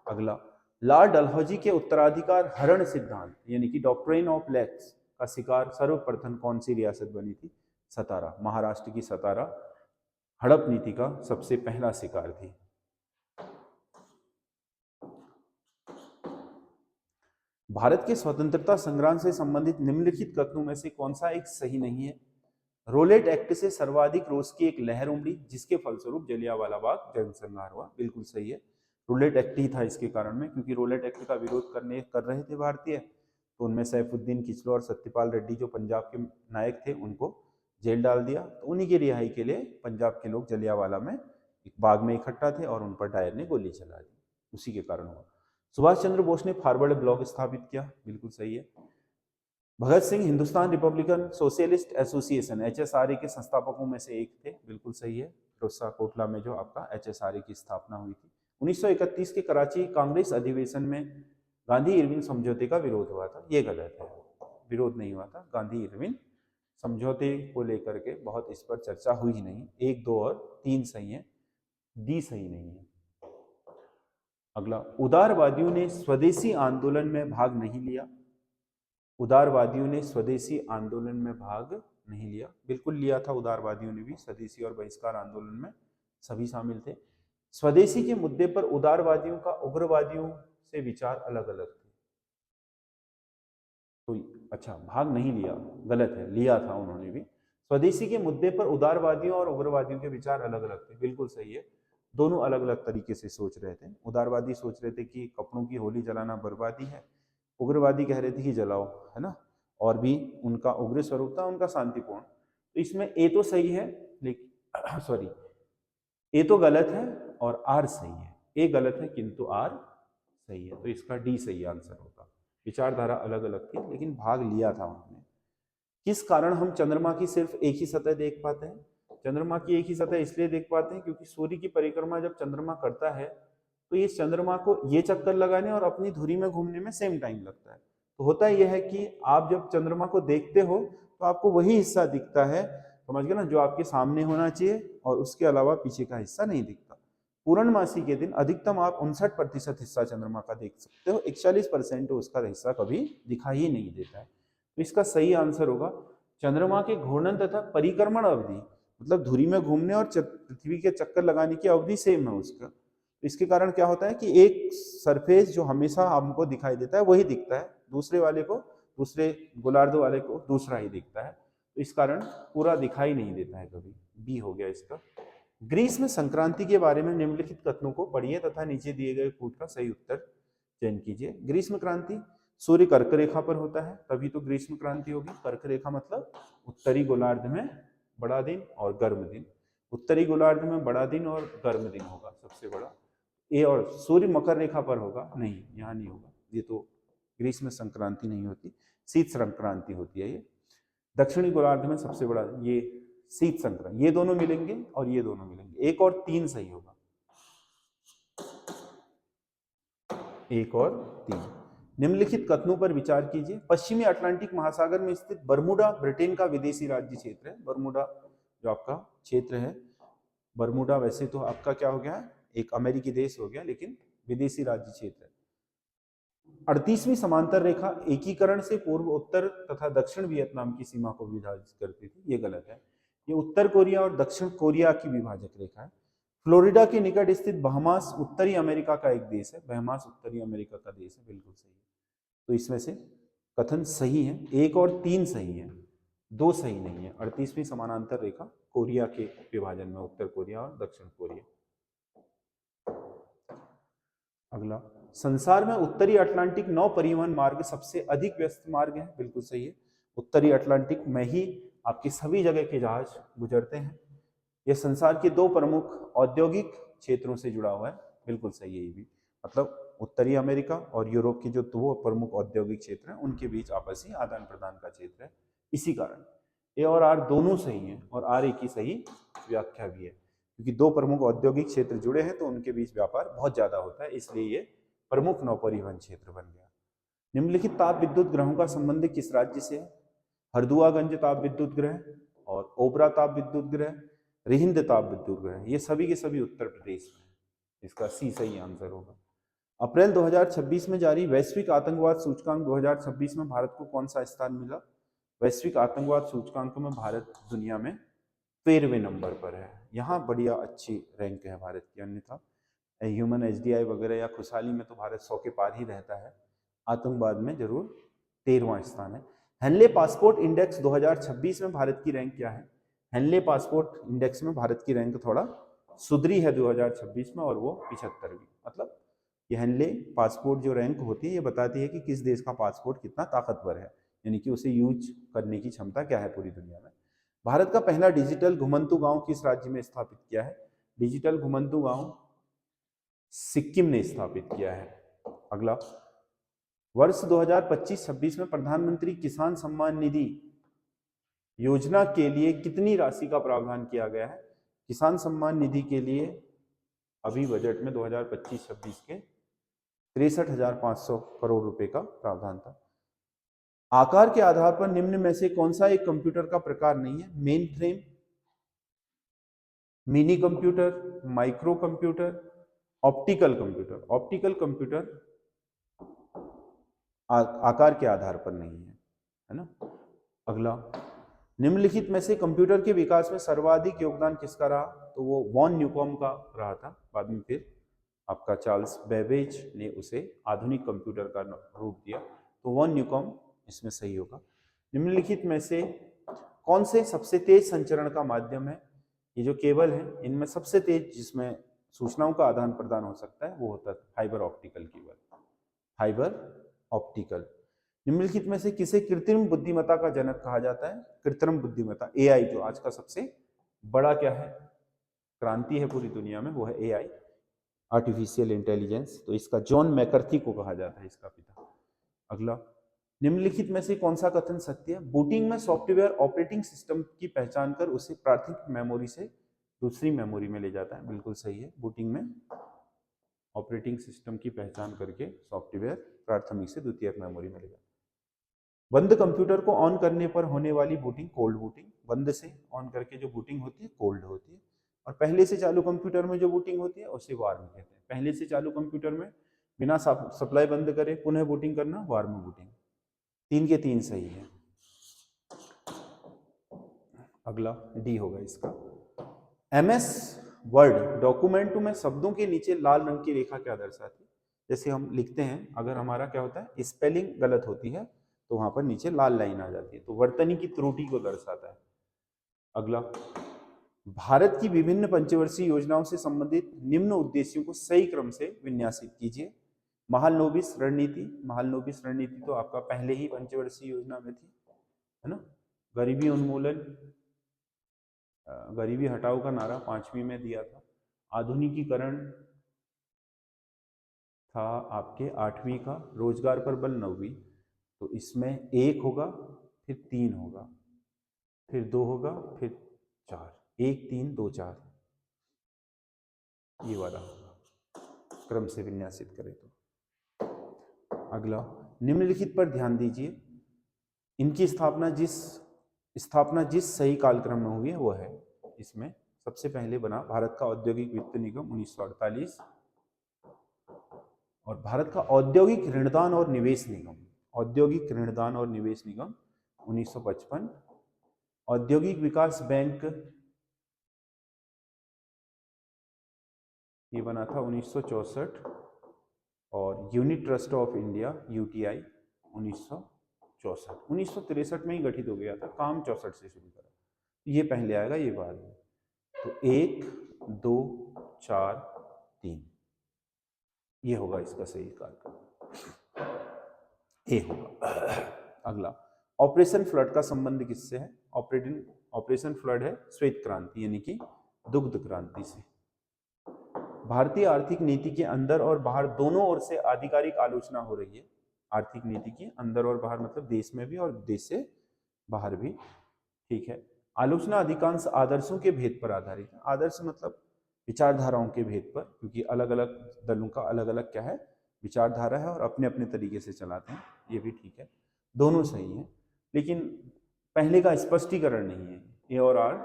अगला, लॉर्ड डलहौजी के उत्तराधिकार हरण सिद्धांत यानी कि डॉक्ट्रिन ऑफ लैक्स का शिकार सर्वप्रथम कौन सी रियासत बनी थी? सतारा, महाराष्ट्र की सतारा हड़प नीति का सबसे पहला शिकार थी। भारत के स्वतंत्रता संग्राम से संबंधित निम्नलिखित कथनों में से कौन सा एक सही नहीं है? रोलेट एक्ट से सर्वाधिक रोष की एक लहर उमड़ी, जिसके फलस्वरूप जलियांवाला बाग जनसंहार हुआ। बिल्कुल सही है, रोलेट एक्ट ही था इसके कारण में, क्योंकि रोलेट एक्ट का विरोध कर रहे थे भारतीय, तो उनमें सैफुद्दीन किचलू और सत्यपाल रेड्डी जो पंजाब के नायक थे, उनको जेल डाल दिया। तो उन्हीं की रिहाई के लिए पंजाब के लोग जलियांवाला में एक बाग में इकट्ठा थे और उन पर डायर ने गोली चला दी, उसी के कारण हुआ। सुभाष चंद्र बोस ने फॉरवर्ड ब्लॉक स्थापित किया, बिल्कुल सही है। Bhagat Singh Hindustan Republican Socialist Association HSRA के संस्थापकों में से एक थे, बिल्कुल सही है। रोसा कोटला में जो आपका HSRA की स्थापना हुई थी। 1931 के कराची कांग्रेस अधिवेशन में गांधी इरविन समझौते का विरोध हुआ था, ये गलत है, विरोध नहीं हुआ था। गांधी इरविन समझौते को लेकर के बहुत इस पर चर्चा हुई ही नहीं। 1 2 और 3 सही है। डी सही नहीं है। अगला, उदारवादियों ने स्वदेशी आंदोलन में भाग नहीं लिया। उदारवादियों ने स्वदेशी आंदोलन में भाग नहीं लिया। बिल्कुल लिया था उदारवादियों ने भी, स्वदेशी और बहिष्कार आंदोलन में सभी शामिल थे। स्वदेशी के मुद्दे पर उदारवादियों का उग्रवादियों से विचार अलग अलग थे। तो अच्छा, भाग नहीं लिया गलत है, लिया था उन्होंने भी। स्वदेशी के मुद्दे पर उदारवादियों और उग्रवादियों के विचार अलग अलग थे, बिल्कुल सही है। दोनों अलग अलग तरीके से सोच रहे थे। उदारवादी सोच रहे थे कि कपड़ों की होली जलाना बर्बादी है, उग्रवादी कह रहे थे कि जलाओ, है ना। और भी उनका उग्र स्वरूप था, उनका शांतिपूर्ण। तो इसमें ए तो सही है, लेकिन सॉरी, ए तो गलत है और आर सही है। ए गलत है किंतु आर सही है, तो इसका डी सही आंसर होगा। विचारधारा अलग अलग थी लेकिन भाग लिया था उन्होंने। किस कारण हम चंद्रमा की सिर्फ एक ही सतह देख पाते हैं? चंद्रमा की एक ही सतह इसलिए देख पाते हैं क्योंकि सूर्य की परिक्रमा जब चंद्रमा करता है तो ये चंद्रमा को ये चक्कर लगाने और अपनी धुरी में घूमने में सेम टाइम लगता है। तो होता यह है कि आप जब चंद्रमा को देखते हो तो आपको वही हिस्सा दिखता है, समझ गए ना, जो आपके सामने होना चाहिए, और उसके अलावा पीछे का हिस्सा नहीं दिखता। पूर्णमासी के दिन अधिकतम आप 59% हिस्सा चंद्रमा का देख सकते हो, 41% उसका हिस्सा कभी दिखाई ही नहीं देता है। तो इसका सही आंसर होगा चंद्रमा के घूर्णन तथा परिक्रमण अवधि, मतलब धुरी में घूमने और पृथ्वी के चक्कर लगाने की अवधि सेम है उसका। तो इसके कारण क्या होता है कि एक सरफेस जो हमेशा हमको दिखाई देता है वही दिखता है, दूसरे वाले को, दूसरे गोलार्ध वाले को दूसरा ही दिखता है। तो इस कारण पूरा दिखाई नहीं देता है कभी। बी हो गया इसका। ग्रीष्म संक्रांति के बारे में निम्नलिखित कथनों को पढ़िए तथा नीचे दिए गए कूट का सही उत्तर चयन कीजिए। ग्रीष्म क्रांति, सूर्य कर्क रेखा पर होता है तभी तो ग्रीष्म क्रांति होगी। कर्क रेखा मतलब उत्तरी गोलार्ध में बड़ा दिन और गर्म दिन, उत्तरी गोलार्ध में बड़ा दिन और गर्म दिन होगा सबसे बड़ा। ये, और सूर्य मकर रेखा पर होगा, नहीं यहाँ नहीं होगा, ये तो ग्रीष्म संक्रांति नहीं होती, शीत संक्रांति होती है ये। दक्षिणी गोलार्ध में सबसे बड़ा ये शीत संक्रांति, ये दोनों मिलेंगे और ये दोनों मिलेंगे। एक और तीन सही होगा, एक और तीन। निम्नलिखित कथनों पर विचार कीजिए। पश्चिमी अटलांटिक महासागर में स्थित बरमूडा ब्रिटेन का विदेशी राज्य क्षेत्र है। बरमूडा जो आपका क्षेत्र है, बरमूडा वैसे तो आपका क्या हो गया, एक अमेरिकी देश हो गया, लेकिन विदेशी राज्य क्षेत्र है। 38वीं समांतर रेखा एकीकरण से पूर्व उत्तर तथा दक्षिण वियतनाम की सीमा को विभाजित करती थी, ये गलत है। ये उत्तर कोरिया और दक्षिण कोरिया की विभाजक रेखा है। फ्लोरिडा के निकट स्थित बहमास उत्तरी अमेरिका का एक देश है। बहमास उत्तरी अमेरिका का देश है, बिल्कुल सही है। तो इसमें से कथन सही है, एक और तीन सही है, दो सही नहीं है। 38वीं समानांतर रेखा कोरिया के विभाजन में, उत्तर कोरिया और दक्षिण कोरिया। अगला, संसार में उत्तरी अटलांटिक नौ परिवहन मार्ग सबसे अधिक व्यस्त मार्ग है, बिल्कुल सही है। उत्तरी अटलांटिक में ही आपके सभी जगह के जहाज गुजरते हैं। यह संसार के दो प्रमुख औद्योगिक क्षेत्रों से जुड़ा हुआ है, बिल्कुल सही है ये भी। मतलब उत्तरी अमेरिका और यूरोप के जो दो प्रमुख औद्योगिक क्षेत्र हैं उनके बीच आपसी आदान प्रदान का क्षेत्र है, इसी कारण ए और आर दोनों सही हैं, और आर एक ही सही व्याख्या भी है, क्योंकि दो प्रमुख औद्योगिक क्षेत्र जुड़े हैं तो उनके बीच व्यापार बहुत ज्यादा होता है, इसलिए ये प्रमुख नौपरिवहन क्षेत्र बन गया। निम्नलिखित ताप विद्युत ग्रहों का संबंध किस राज्य से है? हरदुआगंज ताप विद्युत ग्रह और ओबरा ताप विद्युत ग्रह, रिहिंद ताप विद्युत ग्रह, ये सभी के सभी उत्तर प्रदेश में। इसका सी सही आंसर होगा। अप्रैल 2026 में जारी वैश्विक आतंकवाद सूचकांक 2026 में भारत को कौन सा स्थान मिला? वैश्विक आतंकवाद सूचकांक में भारत दुनिया में 13वें नंबर पर है। यहाँ बढ़िया अच्छी रैंक है भारत की, अन्यथा ह्यूमन एचडीआई वगैरह या खुशहाली में तो भारत 100 के पार ही रहता है, आतंकवाद में जरूर 13वां स्थान है। हेनले पासपोर्ट इंडेक्स 2026 में भारत की रैंक क्या है? हेनले पासपोर्ट इंडेक्स में भारत की रैंक थोड़ा सुधरी है 2026 में, और वो 75वीं। मतलब ये हेनले पासपोर्ट जो रैंक होती है ये बताती है कि किस देश का पासपोर्ट कितना ताकतवर है, यानी कि उसे यूज करने की क्षमता क्या है पूरी दुनिया में। भारत का पहला डिजिटल घुमंतु गांव किस राज्य में स्थापित किया है? डिजिटल घुमंतु गांव सिक्किम ने स्थापित किया है। अगला, वर्ष 2025-26 में प्रधानमंत्री किसान सम्मान निधि योजना के लिए कितनी राशि का प्रावधान किया गया है? किसान सम्मान निधि के लिए अभी बजट में 2025-26 के 63,500 करोड़ रुपए का प्रावधान था। आकार के आधार पर निम्न में से कौन सा एक कंप्यूटर का प्रकार नहीं है? Main frame, mini computer, micro computer, optical computer. Optical computer आकार के आधार पर नहीं है ना। अगला, निम्नलिखित में से कंप्यूटर के विकास में सर्वाधिक योगदान किसका रहा? तो वो वॉन न्यूकॉम्ब का रहा था। बाद में फिर आपका चार्ल्स बेबेज ने उसे आधुनिक कंप्यूटर का रूप दिया। तो वॉन न्यूकॉम्ब इसमें सही होगा। निम्नलिखित में से कौन से सबसे तेज संचरण का माध्यम है? ये जो केबल है इनमें सबसे तेज जिसमें सूचनाओं का आदान प्रदान हो सकता है वो होता है fibre optical cable, fibre optical. निम्नलिखित में से किसे कृत्रिम बुद्धिमत्ता का जनक कहा जाता है? कृत्रिम बुद्धिमत्ता, एआई, जो आज का सबसे बड़ा क्या है, क्रांति है पूरी दुनिया में, वो है एआई, आर्टिफिशियल इंटेलिजेंस। तो इसका जॉन मैकर्थी को कहा जाता है इसका पिता। अगला, निम्नलिखित में से कौन सा कथन सत्य है? बूटिंग में सॉफ्टवेयर ऑपरेटिंग सिस्टम की पहचान कर उसे प्राथमिक मेमोरी से दूसरी मेमोरी में ले जाता है। बिल्कुल सही है। बूटिंग में ऑपरेटिंग सिस्टम की पहचान करके सॉफ्टवेयर प्राथमिक से द्वितीयक मेमोरी में ले जाता है। बंद कंप्यूटर को ऑन करने पर होने वाली बूटिंग कोल्ड बूटिंग, बंद से ऑन करके जो बूटिंग होती है कोल्ड होती है। और पहले से चालू कंप्यूटर में जो बूटिंग होती है उसे वार्म कहते हैं। पहले से चालू कंप्यूटर में बिना सप्लाई बंद करे पुनः बूटिंग करना वार्म बूटिंग। 3 के 3 सही है। अगला डी होगा इसका। एमएस वर्ड डॉक्यूमेंट में शब्दों के नीचे लाल रंग की रेखा क्या दर्शाती है? जैसे हम लिखते हैं, अगर हमारा क्या होता है स्पेलिंग गलत होती है तो वहां पर नीचे लाल लाइन आ जाती है, तो वर्तनी की त्रुटि को दर्शाता है। अगला, भारत की विभिन्न पंचवर्षीय योजनाओं से संबंधित निम्न उद्देश्यों को सही क्रम से विन्यासित कीजिए। महालनोबिस रणनीति, महालनोबिस रणनीति तो आपका पहले ही पंचवर्षीय योजना में थी, है ना। गरीबी उन्मूलन, गरीबी हटाओ का नारा 5वीं में दिया था। आधुनिकीकरण था आपके 8वीं का। रोजगार पर बल 9वीं। तो इसमें 1 होगा, फिर 3 होगा, फिर 2 होगा, फिर 4, 1 3 2 4, ये वाला होगा क्रम से विन्यासित करें तो। अगला, निम्नलिखित पर ध्यान दीजिए। इनकी स्थापना जिस सही कालक्रम में हुई है वो है, इसमें सबसे पहले बना भारत का औद्योगिक वित्त निगम 1948, और भारत का औद्योगिक ऋणदान और निवेश निगम, औद्योगिक ऋणदान और निवेश निगम 1955, औद्योगिक विकास बैंक ये बना था 1964, और unit trust of India UTI 1964। 1963 में ही गठित हो गया था, काम 64 से शुरू करा। ये पहले आएगा, ये बाद में। तो 1 2 4 3 ये होगा इसका सही कार्यक्रम, ए होगा। अगला, ऑपरेशन फ्लड का संबंध किससे है? ऑपरेशन फ्लड है श्वेत क्रांति यानी कि दुग्ध क्रांति से। भारतीय आर्थिक नीति के अंदर और बाहर दोनों ओर से आधिकारिक आलोचना हो रही है। आर्थिक नीति की अंदर और बाहर मतलब देश में भी और देश से बाहर भी, ठीक है। आलोचना अधिकांश आदर्शों के भेद पर आधारित है। आदर्श मतलब विचारधाराओं के भेद पर, क्योंकि अलग अलग दलों का अलग अलग क्या है विचारधारा है और अपने अपने तरीके से चलाते हैं, ये भी ठीक है, दोनों सही है। लेकिन पहले का स्पष्टीकरण नहीं है। ए और आर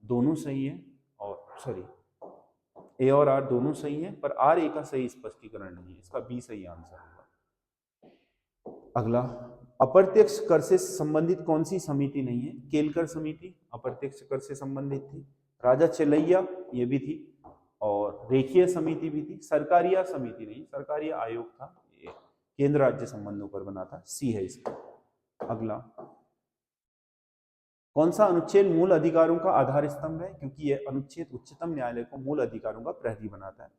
दोनों सही है, और सॉरी ए और आर दोनों सही है, पर आर ए का सही स्पष्टीकरण नहीं है। इसका बी सही आंसर होगा। अगला, अप्रत्यक्ष कर से संबंधित कौन सी समिति नहीं है? केलकर समिति अप्रत्यक्ष कर से संबंधित थी। राजा चलैया ये भी थी, और रेखीय समिति भी थी। सरकारिया समिति नहीं, सरकारिया आयोग था, ये केंद्र राज्य संबंधों पर बना था, सी है इसका। अगला, कौन सा अनुच्छेद मूल अधिकारों का आधार स्तंभ है? क्योंकि यह अनुच्छेद उच्चतम न्यायालय को मूल अधिकारों का प्रहरी बनाता है।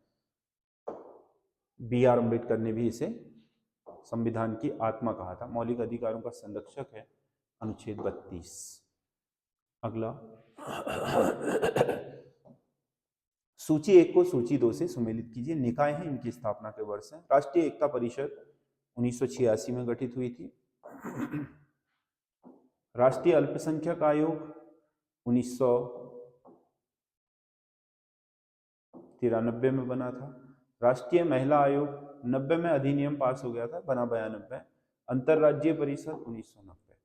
बी आर अम्बेडकर ने भी इसे संविधान की आत्मा कहा था। मौलिक अधिकारों का संरक्षक है अनुच्छेद 32। अगला, सूची 1 को सूची 2 से सुमेलित कीजिए। निकाय है, इनकी स्थापना के वर्ष है। राष्ट्रीय एकता परिषद 1986 में गठित हुई थी। राष्ट्रीय अल्पसंख्यक आयोग 1993 में बना था। राष्ट्रीय महिला आयोग 90 में अधिनियम पास हो गया था, बना 92। अंतरराज्यीय परिषद 1990।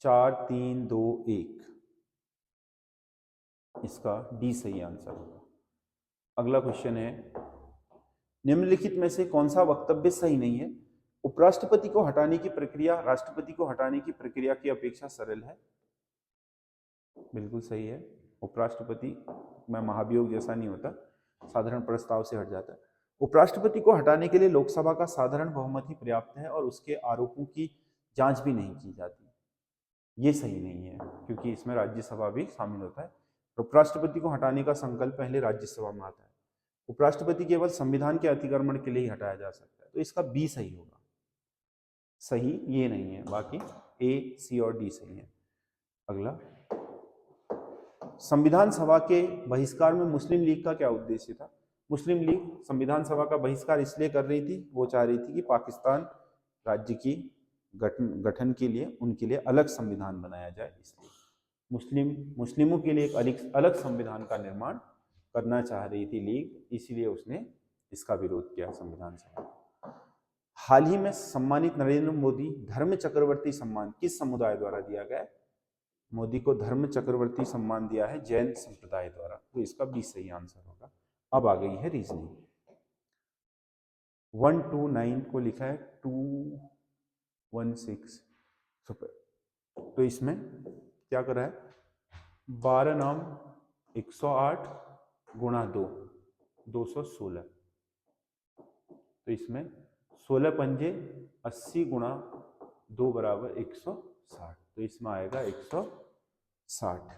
4 3 2 1 इसका डी सही आंसर होगा। अगला क्वेश्चन है, निम्नलिखित में से कौन सा वक्तव्य सही नहीं है? उपराष्ट्रपति को हटाने की प्रक्रिया राष्ट्रपति को हटाने की प्रक्रिया की अपेक्षा सरल है। बिल्कुल सही है। उपराष्ट्रपति में महाभियोग जैसा नहीं होता, साधारण प्रस्ताव से हट जाता है। उपराष्ट्रपति को हटाने के लिए लोकसभा का साधारण बहुमत ही पर्याप्त है और उसके आरोपों की जांच भी नहीं की जाती। ये सही नहीं है, क्योंकि इसमें राज्यसभा भी शामिल होता है। उपराष्ट्रपति को हटाने का संकल्प पहले राज्यसभा में आता है। उपराष्ट्रपति केवल संविधान के अतिक्रमण के लिए ही हटाया जा सकता है, तो इसका बी सही होगा। सही ये नहीं है, बाकी ए, सी और डी सही है। अगला, संविधान सभा के बहिष्कार में मुस्लिम लीग का क्या उद्देश्य था? मुस्लिम लीग संविधान सभा का बहिष्कार इसलिए कर रही थी, वो चाह रही थी कि पाकिस्तान राज्य की गठन के लिए उनके लिए अलग संविधान बनाया जाए, इसलिए मुस्लिमों के लिए एक अलग संविधान का निर्माण करना चाह रही थी लीग, इसलिए उसने इसका विरोध किया संविधान सभा। हाल ही में सम्मानित नरेंद्र मोदी धर्म चक्रवर्ती सम्मान किस समुदाय द्वारा दिया गया? मोदी को धर्म चक्रवर्ती सम्मान दिया है जैन संप्रदाय द्वारा, तो इसका भी सही आंसर होगा। अब आ गई है रीजनिंग। 129 को लिखा है 216, तो इसमें क्या कर रहा है? 12 नाम 108 गुणा 2 216, तो इसमें 16 पंजे 80 गुणा 2 बराबर 160, तो इसमें आएगा 160।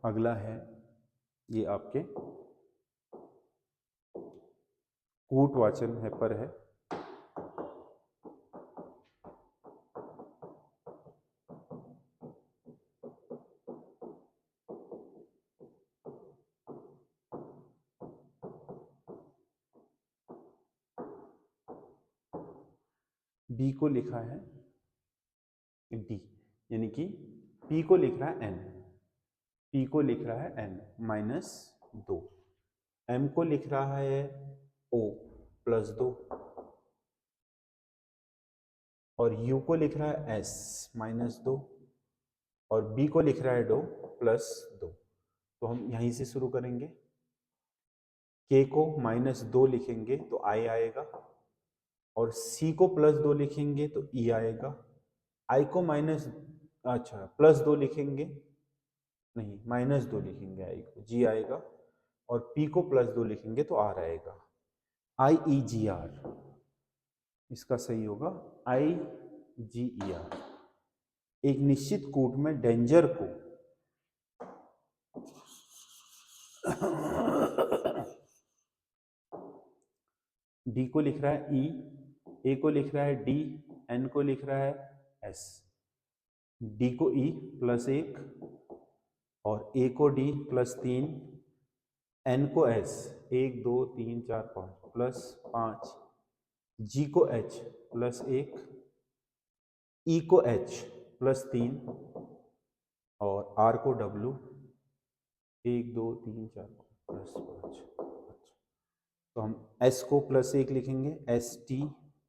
अगला है, ये आपके कूटवाचन है पर है। बी को लिखा है डी, यानी कि पी को लिख रहा है एन, पी को लिख रहा है एन -2, एम को लिख रहा है ओ +2 और यू को लिख रहा है एस -2 और बी को लिख रहा है डो +2। तो हम यहीं से शुरू करेंगे। के को -2 लिखेंगे तो आई आएगा और सी को +2 लिखेंगे तो ई आएगा। आई को +2 लिखेंगे, नहीं -2 लिखेंगे, आई को जी आएगा और पी को +2 लिखेंगे तो आर आएगा। IEGR, इसका सही होगा IGER। एक निश्चित कूट में डेंजर को डी को लिख रहा है ई, ए को लिख रहा है डी, एन को लिख रहा है एस, डी को ई +1 और ए को डी +3, एन को एस 1 2 3 4 5 +5, जी को एच +1, ई को एच +3 और आर को डब्ल्यू 1 2 3 4 +5। तो हम एस को +1 लिखेंगे एस टी,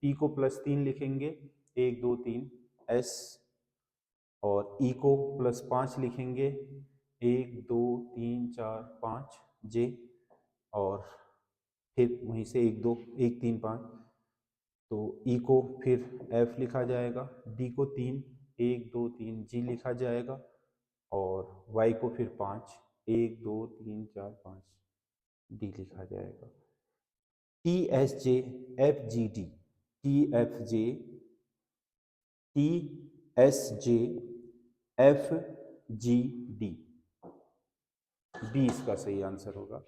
पी को +3 लिखेंगे 1 2 3 एस और ई को +5 लिखेंगे 1 2 3 4 5 जे और फिर वहीं से 1 2 1 3 5, तो ई को फिर एफ लिखा जाएगा, डी को 3 1 2 3 जी लिखा जाएगा और वाई को फिर 5 1 2 3 4 5 डी लिखा जाएगा। TSJ FGD, TFJ TSJ FGD, B इसका सही आंसर होगा।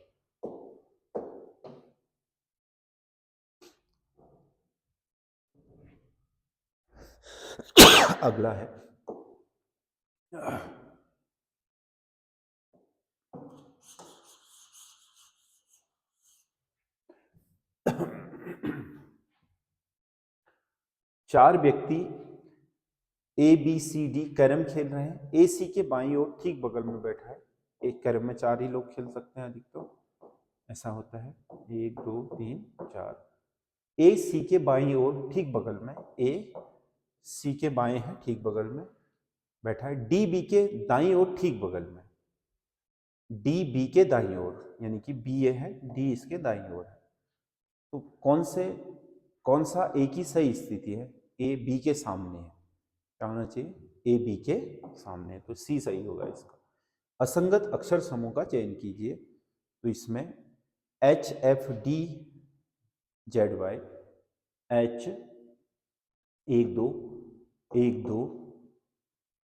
अगला है, चार व्यक्ति ABCD कैरम खेल रहे हैं। ए सी के बाईं ओर ठीक बगल में बैठा है। एक कैरम में 4 ही लोग खेल सकते हैं अधिक, तो ऐसा होता है 1 2 3 4। ए सी के बाईं ओर ठीक बगल में, ए सी के बाएं है ठीक बगल में बैठा है डी बी के दाईं ओर ठीक बगल में, डी बी के दाईं ओर, यानी कि बी ये है, डी इसके दाईं ओर है। तो कौन सा ए की सही स्थिति है? ए बी के सामने है। क्या होना चाहिए? ए बी के सामने, तो सी सही होगा इसका। असंगत अक्षर समूह का चयन कीजिए। तो इसमें H F D Z Y, H 1 2 1 2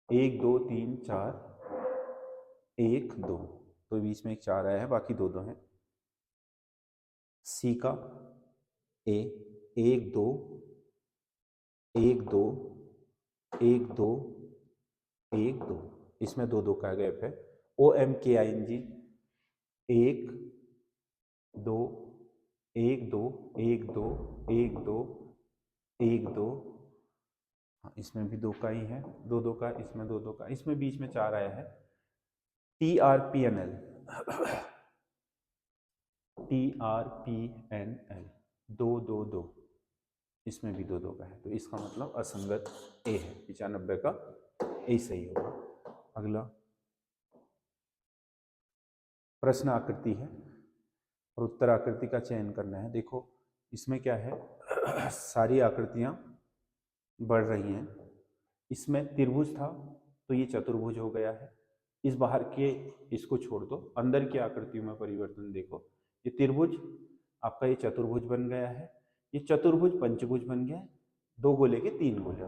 1 2 3 4 1 2, तो बीच में एक 4 आया है, बाकी 2 हैं। सी का ए 1 2 1 2 1 2 1 2, इसमें 2 का गैप है। ओ एम के आई एन जी 1 2 1 2 1 2 1 2 1 2, हाँ इसमें भी 2 का ही है, 2 का, इसमें 2 का, इसमें बीच में 4 आया है। T R P N L TRPNL 2 इसमें भी 2 का है, तो इसका मतलब असंगत ए है। 95 का ए सही होगा। अगला प्रश्न आकृति है और उत्तर आकृति का चयन करना है। देखो इसमें क्या है, सारी आकृतियां बढ़ रही हैं। इसमें त्रिभुज था तो ये चतुर्भुज हो गया है। इस बाहर के इसको छोड़ दो, अंदर की आकृतियों में परिवर्तन देखो। ये त्रिभुज आपका ये चतुर्भुज बन गया है, ये चतुर्भुज पंचभुज बन गया है, 2 गोले के 3 गोले।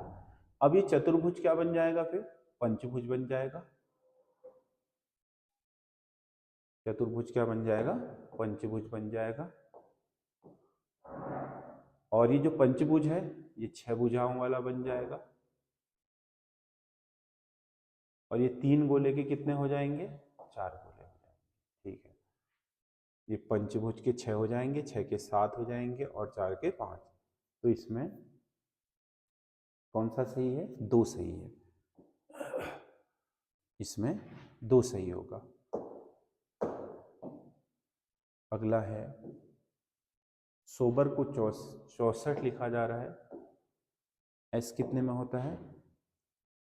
अब ये चतुर्भुज क्या बन जाएगा? फिर पंचभुज बन जाएगा। चतुर्भुज क्या बन जाएगा? पंचभुज बन जाएगा। और ये जो पंचभुज है ये 6 भुजाओं वाला बन जाएगा। और ये 3 गोले के कितने हो जाएंगे? 4 गोले हो जाएंगे। ठीक है, ये पंचभुज के 6 हो जाएंगे, 6 के 7 हो जाएंगे और 4 के 5। तो इसमें कौन सा सही है? 2 सही है। इसमें 2 सही होगा। अगला है सोबर को 64 लिखा जा रहा है। एस कितने में होता है?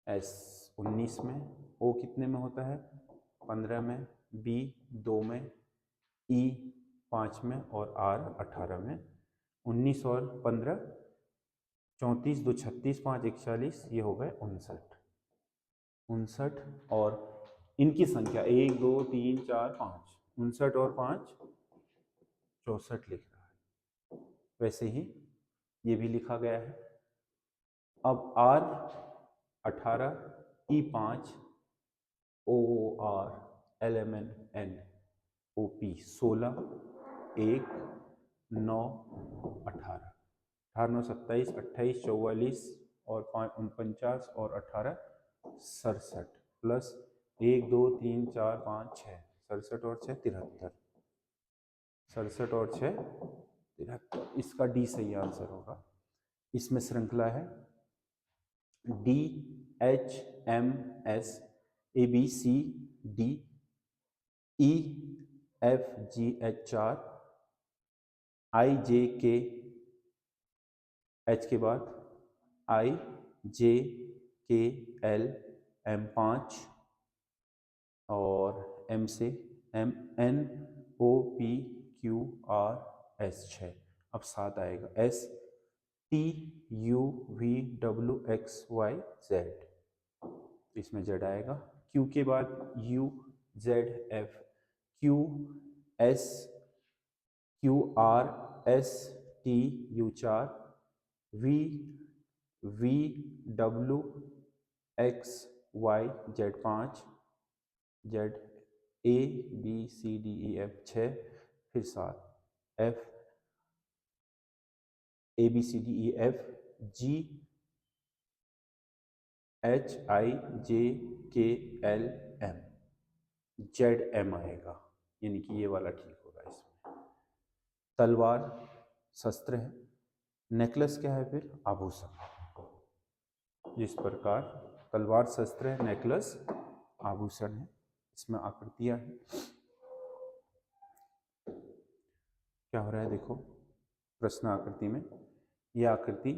एस 19 में। ओ कितने में होता है? 15 में। बी 2 में। ई 5 में और आर 18 में। 19 और 15 34, 2 36, 5 41, ये हो गए 59। 59 और इनकी संख्या 1 2 3 4 5, 59 और 5 64 लिख रहा है। वैसे ही ये भी लिखा गया है। अब R 18, E 5, O R L M N N O P 16, 1 9 18, 18 9 27 28 44 और 5 49 और 18 67 प्लस 1 2 3 4 5 6, 67 और 6 73, 67 और 6 73, इसका डी सही आंसर होगा। इसमें श्रृंखला है D H M S A B C D E F G H 4, I J K, H के बाद आई जे के एल एम 5 और एम से M N O P Q R S 6। अब 7 आएगा S T U V W X Y Z, इसमें Z आएगा। Q के बाद U Z F Q S Q R S T U 4, V V W X Y Z 5, Z A B C D E F 6, फिर 7 F A B C D E F G H I J K L M Z M आएगा, यानी कि ये वाला ठीक होगा। इसमें तलवार शस्त्र है, नेकलेस क्या है? फिर आभूषण। जिस प्रकार तलवार शस्त्र है, नेकलेस आभूषण है। इसमें आकृतियां हैं। क्या हो रहा है देखो प्रश्न आकृति में, यह आकृति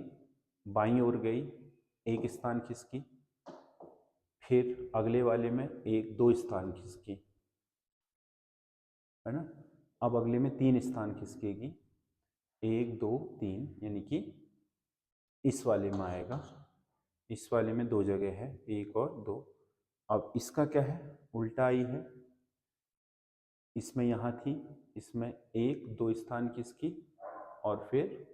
बाईं ओर गई, एक स्थान खिसकी, फिर अगले वाले में 1-2 स्थान खिसकी, है ना। अब अगले में 3 स्थान खिसकेगी, 1-2-3, यानी कि इस वाले में आएगा। इस वाले में 2 जगह है, 1 और 2। अब इसका क्या है, उल्टा आई है। इसमें यहाँ थी, इसमें 1-2 स्थान खिसकी और फिर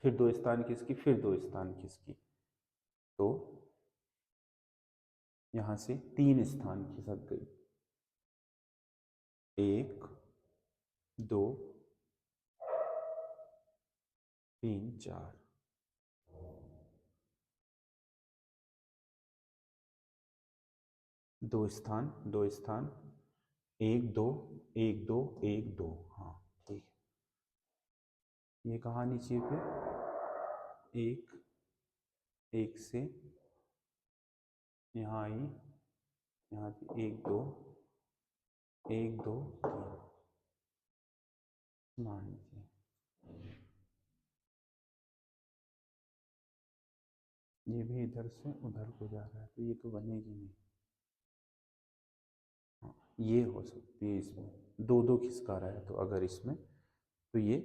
2 स्थान खिसकी, फिर 2 स्थान खिसकी, तो यहाँ से 3 स्थान खिसक गई। 1, 2, 3, 4। दो स्थान, 2 स्थान, 1 2 1 2 1 2। हाँ ठीक है। ये कहाँ आनी चाहिए फिर, 1 1 से यहाँ आई, यहाँ थी 1 2 1 2 3। मान लीजिए ये भी इधर से उधर को जा रहा है, तो ये तो बनेगी नहीं। हाँ, ये हो सकती है, इसमें 2 खिसका रहा है, तो अगर इसमें, तो ये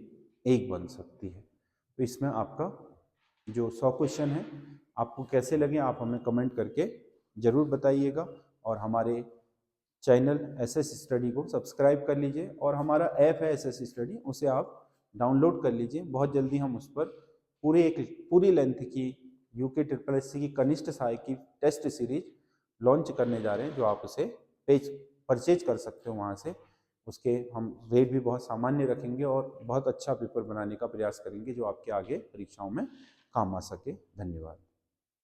1 बन सकती है। तो इसमें आपका जो 100 क्वेश्चन है, आपको कैसे लगे आप हमें कमेंट करके ज़रूर बताइएगा। और हमारे चैनल एसएस स्टडी को सब्सक्राइब कर लीजिए, और हमारा ऐप है एसएस स्टडी, उसे आप डाउनलोड कर लीजिए। बहुत जल्दी हम उस पर पूरी लेंथ की यूके SSS की कनिष्ठ सहायक की टेस्ट सीरीज लॉन्च करने जा रहे हैं, जो आप उसे परचेज कर सकते हो वहाँ से। उसके हम रेट भी बहुत सामान्य रखेंगे और बहुत अच्छा पेपर बनाने का प्रयास करेंगे, जो आपके आगे परीक्षाओं में काम आ सके। धन्यवाद।